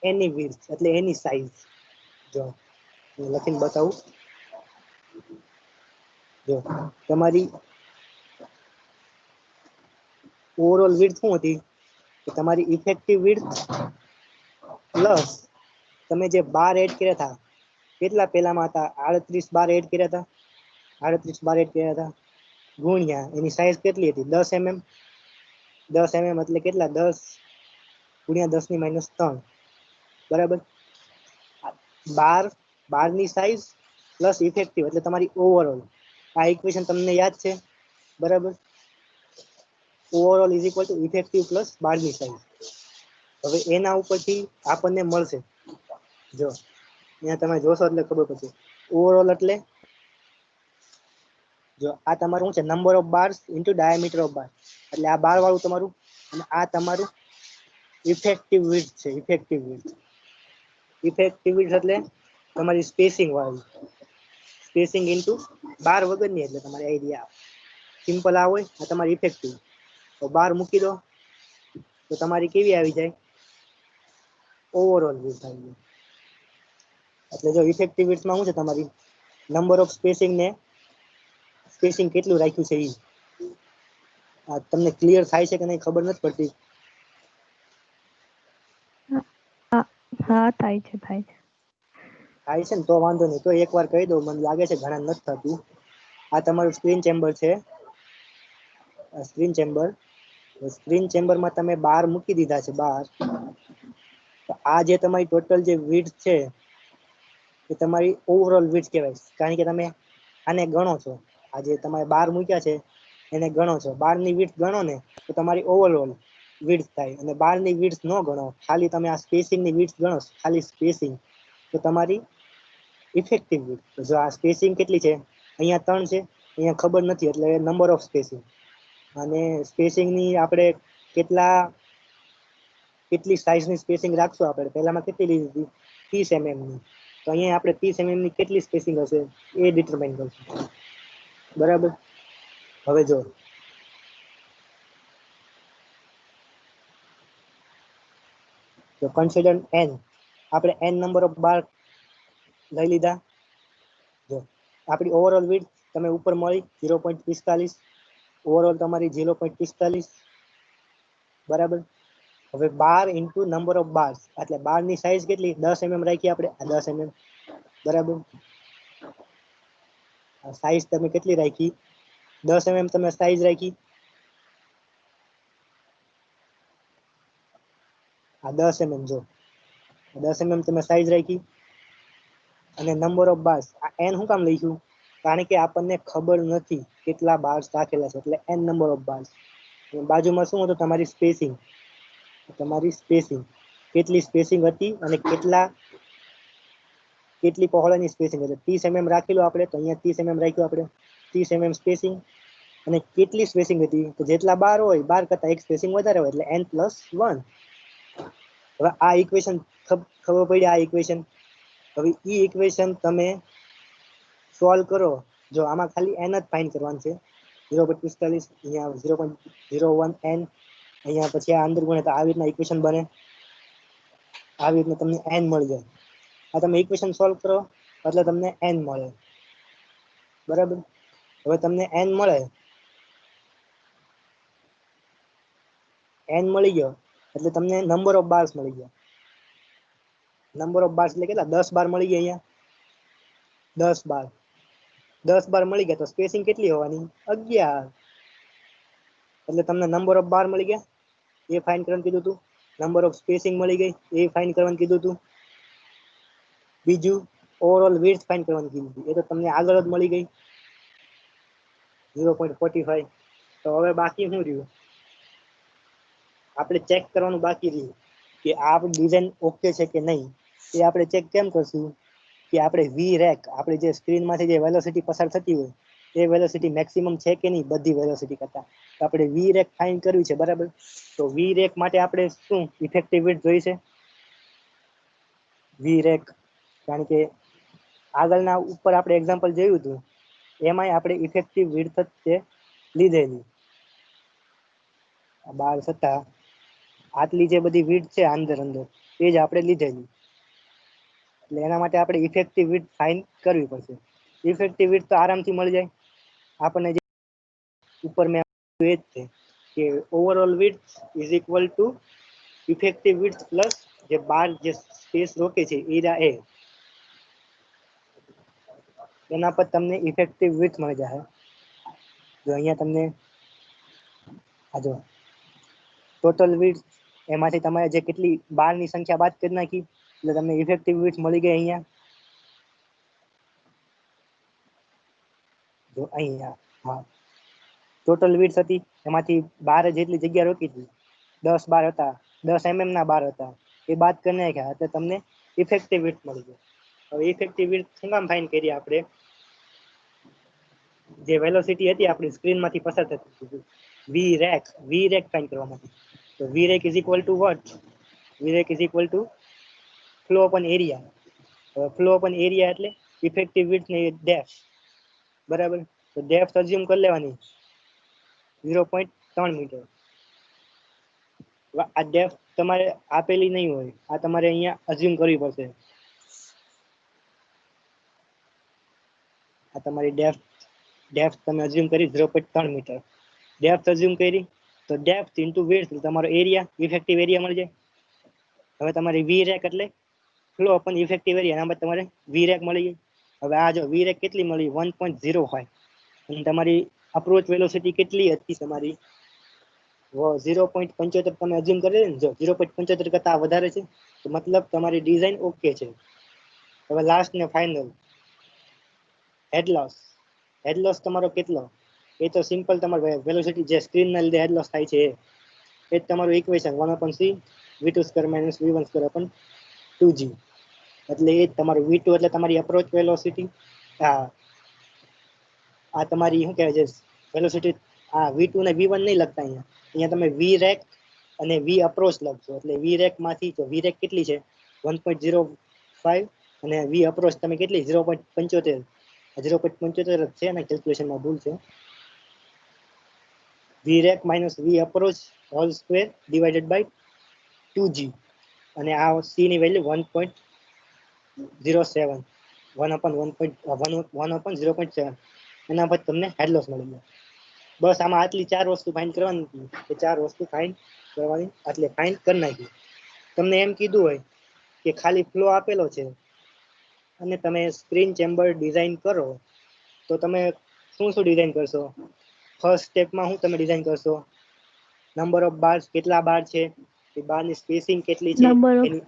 એની વિડ્થ એટલે એની સાઇઝ. જો હું લખીને બતાવું. જો તમારી ઓવરઓલ વિડ્થ શું હતી કે તમારી ઇફેક્ટિવ વિડ્થ પ્લસ તમે જે બાર એડ કર્યા હતા, કેટલા પહેલામાં હતા, 38 બાર એડ કર્યા હતા, 38 બાર એડ કર્યા હતા, ગુણ્યા એની સાઇઝ કેટલી હતી, 10 mm. 10 mm એટલે કેટલા, 10 ગુણ્યા 10 ની -3, બરાબર. 12 ની સાઇઝ પ્લસ ઇફેક્ટિવ એટલે તમારી ઓવરઓલ. આ ઇક્વેશન તમને યાદ છે, બરાબર. Overall is equal two effective plus 12 ની સાઇઝ. હવે એના ઉપરથી આપણને મળશે, જો અહીંયા તમે જોશો એટલે ખબર પડશે. ઓવરઓલ એટલે જો આ તમારું શું છે, number of bars into diameter of bar, એટલે આ બાર વાળું તમારું, અને આ તમારું ઇફેક્ટિવ વિડ્થ છે. ઇફેક્ટિવ વિડ્થ, ઇફેક્ટિવ વિડ્થ એટલે તમારી સ્પેસિંગ વાળી, સ્પેસિંગ ઇન્ટુ બાર વગરની, એટલે તમારી આઈડિયા સિમ્પલ આ હોય. આ તમારી ઇફેક્ટિવ, તો બાર મૂકી દો તો તમારી કેવી આવી જાય, ઓવરઓલ વિડ્થ આવી જાય. એટલે જો ઇફેક્ટિવ વિડ્થમાં શું છે, તમારી નંબર ઓફ સ્પેસિંગ ને સ્પેસિંગ કેટલું રાખ્યું છે એ. આ તમને ક્લિયર થાય છે કે નહીં ખબર નથી પડતી. હા થાય છે. થાય છે ને, તો વાંધો નહીં. તો એકવાર કહી દઉં, મને લાગે છે ઘણા નથી થતું. આ તમારું સ્ક્રીન ચેમ્બર છે, સ્ક્રીન ચેમ્બર. સ્ક્રીન ચેમ્બરમાં તમે બાર મૂકી દીધા છે, બાર. તો આ જે તમારી ટોટલ જે વિડ્થ છે એ તમારી ઓવરઓલ વિડ્થ કહેવાય, કારણ કે તમે આને ગણો છો. આ જે તમારે બાર મૂક્યા છે એને ગણો છો. 12 ની વિડ્થ ગણો ને તો તમારી ઓવરઓલ વિડ્થ થાય, અને 12 ની વિડ્થ ન ગણો, ખાલી તમે આ સ્પેસિંગ ની વિડ્થ ગણો, ખાલી સ્પેસિંગ, તો તમારી ઇફેક્ટિવ વિડ્થ. જો આ સ્પેસિંગ કેટલી છે, અહીંયા 3 છે, અહીંયા ખબર નથી, એટલે નંબર ઓફ સ્પેસિંગ. અને સ્પેસિંગની આપણે કેટલી સાઇઝની સ્પેસિંગ રાખશું, આપણે પહેલામાં કેટલી લીધી હતી, 30 mm ની. તો અહીંયા આપણે 30 mm ની કેટલી સ્પેસિંગ હશે એ ડિટરમાઇન કરશું, બરાબર. હવે જો કન્સિડર n, આપણે n નંબર ઓફ બાર લઈ લીધા. જો આપણી ઓવરઓલ વિડ્થ તમે ઉપર મળી 0.45, ઓવરઓલ તમારી 0.45, બરાબર. હવે 12 ઇન્ટુ નંબર ઓફ બાર્સ, એટલે 12 ની સાઇઝ કેટલી, 10 mm રાખી આપણે, આ 10 mm, બરાબર. સાઇઝ તમે કેટલી રાખી, 10 mm તમે સાઇઝ રાખી. આ 10 mm, જો 10 mm તમે સાઇઝ રાખી. અને નંબર ઓફ બાર્સ, આ n શું કામ લઈશું, કારણ કે આપણને ખબર નથી કેટલા બાર્સ રાખેલા છે, એટલે n નંબર ઓફ બાર્સ. બાજુમાં શું હતું, તમારી સ્પેસિંગ. તમારી સ્પેસિંગ કેટલી સ્પેસિંગ હતી અને કેટલી પહોળાઈની સ્પેસિંગ હતી. 30 mm રાખેલું આપણે, તો અહીંયા 30 mm રાખ્યું આપણે, 30 mm સ્પેસિંગ. અને કેટલી સ્પેસિંગ હતી, તો જેટલા બાર હોય, 12 કરતા એક સ્પેસિંગ વધારે હોય, એટલે n+1. હવે આ ઇક્વેશન ખબર પડી, આ ઇક્વેશન. હવે ઈ ઇક્વેશન તમે સોલ્વ કરો. જો આમાં ખાલી n જ ફાઇન્ડ કરવાનું છે, 0.45, અહીંયા 0.01n, અહીંયા પછી આ અંદર ગુણે તો આવી રીતના ઇક્વેશન બને. આવી રીતના તમને n મળી જાય. આ તમે ઇક્વેશન સોલ્વ કરો એટલે તમને n મળે, બરાબર. હવે તમને n મળે, n મળી ગયો એટલે તમને નંબર ઓફ બાર્સ મળી ગયા. નંબર ઓફ બાર્સ એટલે કેટલા 10 બાર મળી ગયા. અહીંયા 10 બાર મળી ગયા તો સ્પેસિંગ કેટલી હોવાની 11. એટલે તમને નંબર ઓફ બાર મળી ગયા એ ફાઇન્ડ કરવાનું કીધું હતું. નંબર ઓફ સ્પેસિંગ મળી ગઈ એ ફાઇન્ડ કરવાનું કીધું હતું. બીજું ઓવરઓલ વિડ્થ ફાઇન્ડ કરવાનું કીધું હતું. એ તો તમને આગળ જ મળી ગઈ 0.45. તો હવે બાકી શું રહ્યું? આપણે ચેક કરવાનું બાકી રહ્યું કે આ ડિઝાઇન ઓકે છે કે નહીં. એ આપણે ચેક કેમ કરશું કે આપણે વી રેક આપણે જે સ્ક્રીનમાંથી જે વેલોસિટી પસાર થતી હોય એ વેલોસિટી મેક્સિમમ છે કે નહીં બધી વેલોસિટી કરતા. તો આપણે વી રેક ફાઇન્ડ કરવી છે, બરાબર. તો વી રેક માટે આપણે શું ઇફેક્ટિવ વિડ્થ જોઈશે? વી રેક, કારણ કે આગળના ઉપર આપણે એક્ઝામ્પલ જોયું હતું એમાંય આપણે ઇફેક્ટિવ વિડ્થ જ તે લીધેલી 12 છતાં આટલી જે બધી વિડ્થ છે અંદર એ જ આપણે લીધેલી. એટલે એના માટે આપણે ઇફેક્ટિવ વિડ્થ ફાઇન્ડ કરવી પડશે. ઇફેક્ટિવ વિડ્થ તો આરામથી મળી જાય આપણને. જે ઉપર મેં એ જ છે કે overall width is equal two effective width plus જે બાર જે સ્પેસ રોકે છે એ એના પર તમને ઇફેક્ટિવ વિડ્થ મળી જાય. જો અહીંયા તમને આ જો ટોટલ વિડ્થ એમાંથી તમારે જે કેટલી બારની સંખ્યા બાદ કરી નાખી એટલે તમને ઇફેક્ટિવ વિડ્થ મળી ગઈ. અહીંયા જો અહીંયા હા ટોટલ વિડ્થ હતી એમાંથી 12 જેટલી જગ્યા રોકી હતી 10 બાર હતા 10 mm ના બાર હતા એ બાદ કરી નાખ્યા એટલે તમને ઇફેક્ટિવ વિડ્થ મળી ગઈ. હવે ઇફેક્ટિવ વિડ્થ શું કામ ફાઇન્ડ કરીએ આપણે? જે વેલોસિટી હતી આપણી સ્ક્રીનમાંથી પસાર થતી વી રેક ફાઇન્ડ કરવા માટે. તો V rack is equal to what? V rack is equal to flow upon area. હવે ફ્લો અપોન એરિયા એટલે ઇફેક્ટિવ વિડ્થ ને ડેપ્થ, બરાબર. તો ડેપ્થ અઝ્યુમ કરી લેવાની 0.3 મીટર. આ ડેપ્થ તમારે આપેલી નહીં હોય, આ તમારે અહીંયા અઝ્યુમ કરવી પડશે. આ તમારી ડેપ્થ તમે અઝ્યુમ કરી 0.3 મીટર. ડેપ્થ અઝ્યુમ કરી તો ડેપ્થ ઇન્ટુ વિડ્થ તમારો એરિયા ઇફેક્ટિવ એરિયા મળી જાય. હવે તમારી વી રેક એટલે ફ્લો અપોન ઇફેક્ટિવ એરિયા, એના તમારે વી રેક મળી ગઈ. હવે આ જો વી રેક કેટલી મળી 1.05 અને તમારી અપ્રોચ વેલોસિટી કેટલી હતી તમારી 0.75 તમે અઝ્યુમ કરી ને. જો 0.75 કરતા વધારે છે તો મતલબ તમારી ડિઝાઇન ઓકે છે. હવે લાસ્ટ ને ફાઇનલ હેડ લોસ તમારો કેટલો? એ તો સિમ્પલ તમારો વેલોસિટી જે સ્ક્રીનના લીધે હેડ લોસ થાય છે એ જ તમારું equation 1/c v2² - v1² 2g. એટલે એ જ તમારું v2 એટલે તમારી અપ્રોચ વેલોસિટી. આ તમારી શું કહેવાય છે વેલોસિટી. આ v2 ને v1 નહીં લખતા અહીંયા તમે વી રેક અને વી અપ્રોચ લખશો. એટલે વી રેક માંથી તો વી રેક કેટલી છે 1.05 અને વી અપ્રોચ તમે કેટલી 0.75 0.75 છે અને કેલ્ક્યુલેશનમાં ભૂલ છે. V rack minus V approach whole square divided by 2g અને આ c ની વેલ્યુ 1.07 1/1.0.7 એના પછી તમને હેડ લોસ મળી ગયો. બસ આમાં આટલી 4 વસ્તુ ફાઇન્ડ કરવાની હતી. એ 4 વસ્તુ ફાઇન્ડ કરવાની એટલે ફાઇન્ડ કરી નાખી. તમને એમ કીધું હોય કે ખાલી ફ્લો આપેલો છે અને તમે સ્ક્રીન ચેમ્બર ડિઝાઇન કરો તો તમે શું ડિઝાઇન કરશો? ફર્સ્ટ સ્ટેપમાં શું તમે ડિઝાઇન કરશો? નંબર ઓફ બાર્સ કેટલા બાર છે, એ બારની સ્પેસિંગ કેટલી છે, એની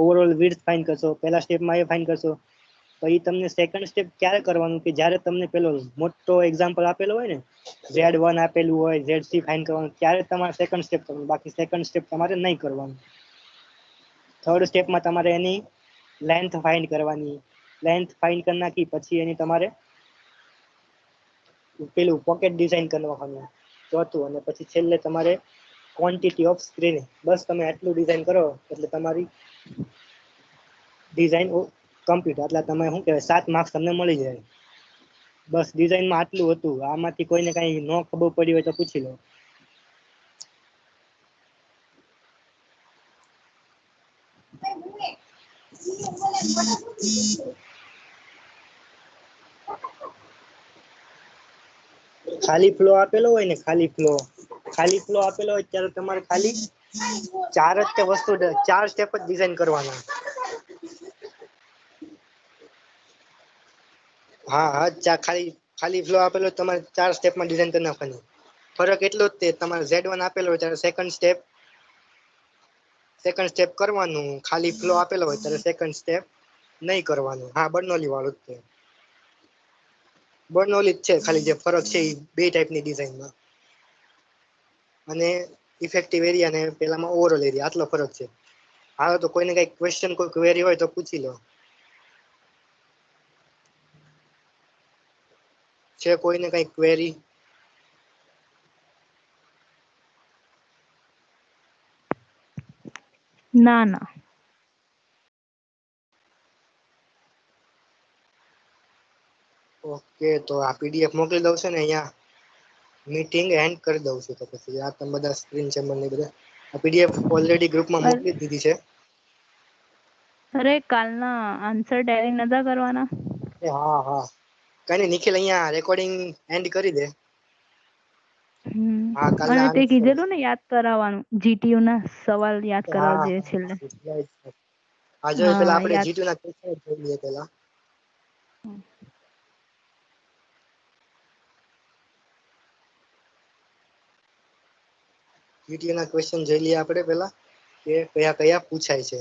ઓવરઓલ વિડ્થ ફાઇન્ડ કરશો. પહેલા સ્ટેપમાં એ ફાઇન્ડ કરશો. પછી તમને સેકન્ડ સ્ટેપ ક્યારે કરવાનું કે જ્યારે તમને પેલો મોટો એક્ઝામ્પલ આપેલો હોય ને Z1 આપેલું હોય ZC ફાઇન્ડ કરવાનું ત્યારે તમારે સેકન્ડ સ્ટેપ કરવાનું. બાકી સેકન્ડ સ્ટેપ તમારે નહીં કરવાનું. થર્ડ સ્ટેપમાં તમારે એની લેન્થ ફાઇન્ડ કરવાની. લેન્થ ફાઇન્ડ કરી નાખી પછી એની તમારે પેલું પોકેટ ડિઝાઇન કરવાનું ચોથું. અને પછી છેલ્લે તમારે ક્વોન્ટિટી ઓફ સ્ક્રીનિંગ. બસ તમે આટલું ડિઝાઇન કરો એટલે તમારી ડિઝાઇન કમ્પ્લીટ. એટલે તમે શું કહેવાય 7 માર્ક્સ તમને મળી જાય. બસ ડિઝાઇનમાં આટલું હતું. આમાંથી કોઈને કાંઈ ન ખબર પડી હોય તો પૂછી લો. ખાલી ફ્લો આપેલો હોય ને ખાલી ફ્લો ખાલી ફ્લો આપેલો હોય ત્યારે તમારે ખાલી ચાર જ તે વસ્તુ 4 સ્ટેપ જ ડિઝાઇન કરવાના. હા ખાલી ફ્લો આપેલો હોય તમારે 4 સ્ટેપમાં ડિઝાઇન કરી નાખવાની. ફરક એટલો જ તે તમારે Z1 આપેલો હોય ત્યારે સેકન્ડ સ્ટેપ કરવાનું, ખાલી ફ્લો આપેલો હોય ત્યારે સેકન્ડ સ્ટેપ નહીં કરવાનું. હા, બર્નોલી વાળું જ તે. બર્નોલી જ છે, ખાલી જે ફરક છે એ બે ટાઈપની ડિઝાઇનમાં. અને ઇફેક્ટિવ એરિયા ને પેલામાં ઓવરઓલ એરિયા આટલો ફરક છે. હાલો તો કોઈને કઈ ક્વેશ્ચન કોઈ ક્વેરી હોય તો પૂછી લો. છે કોઈને કઈ ક્વેરી? ના ના. ઓકે, તો આ પીડીએફ મોકલી દઉં છે ને અહીંયા મીટિંગ એન્ડ કરી દઉં છું. તો પછી આ તમે બધા સ્ક્રીન શેર ને બધા આ પીડીએફ ઓલરેડી ગ્રુપમાં મોકલી દીધી છે. અરે કાલના આન્સર ટેલી નતા કરવાના? હા. કઈ નઈ, નિખિલ અહીંયા રેકોર્ડિંગ એન્ડ કરી દે. હા, અને કાલના તે આન્સર. કીધેલું ને યાદ કરાવવાનું, જીટીયુ ના સવાલ યાદ કરાવજે છેલ્લે. આજે પેલા હા આપણે યાદ. જીટીયુ ના ક્વેશ્ચન જોઈ લઈએ પેલા. જીટીયુ ના ક્વેશ્ચન જોઈ લઈએ આપણે પેલા કે કયા કયા પૂછાય છે.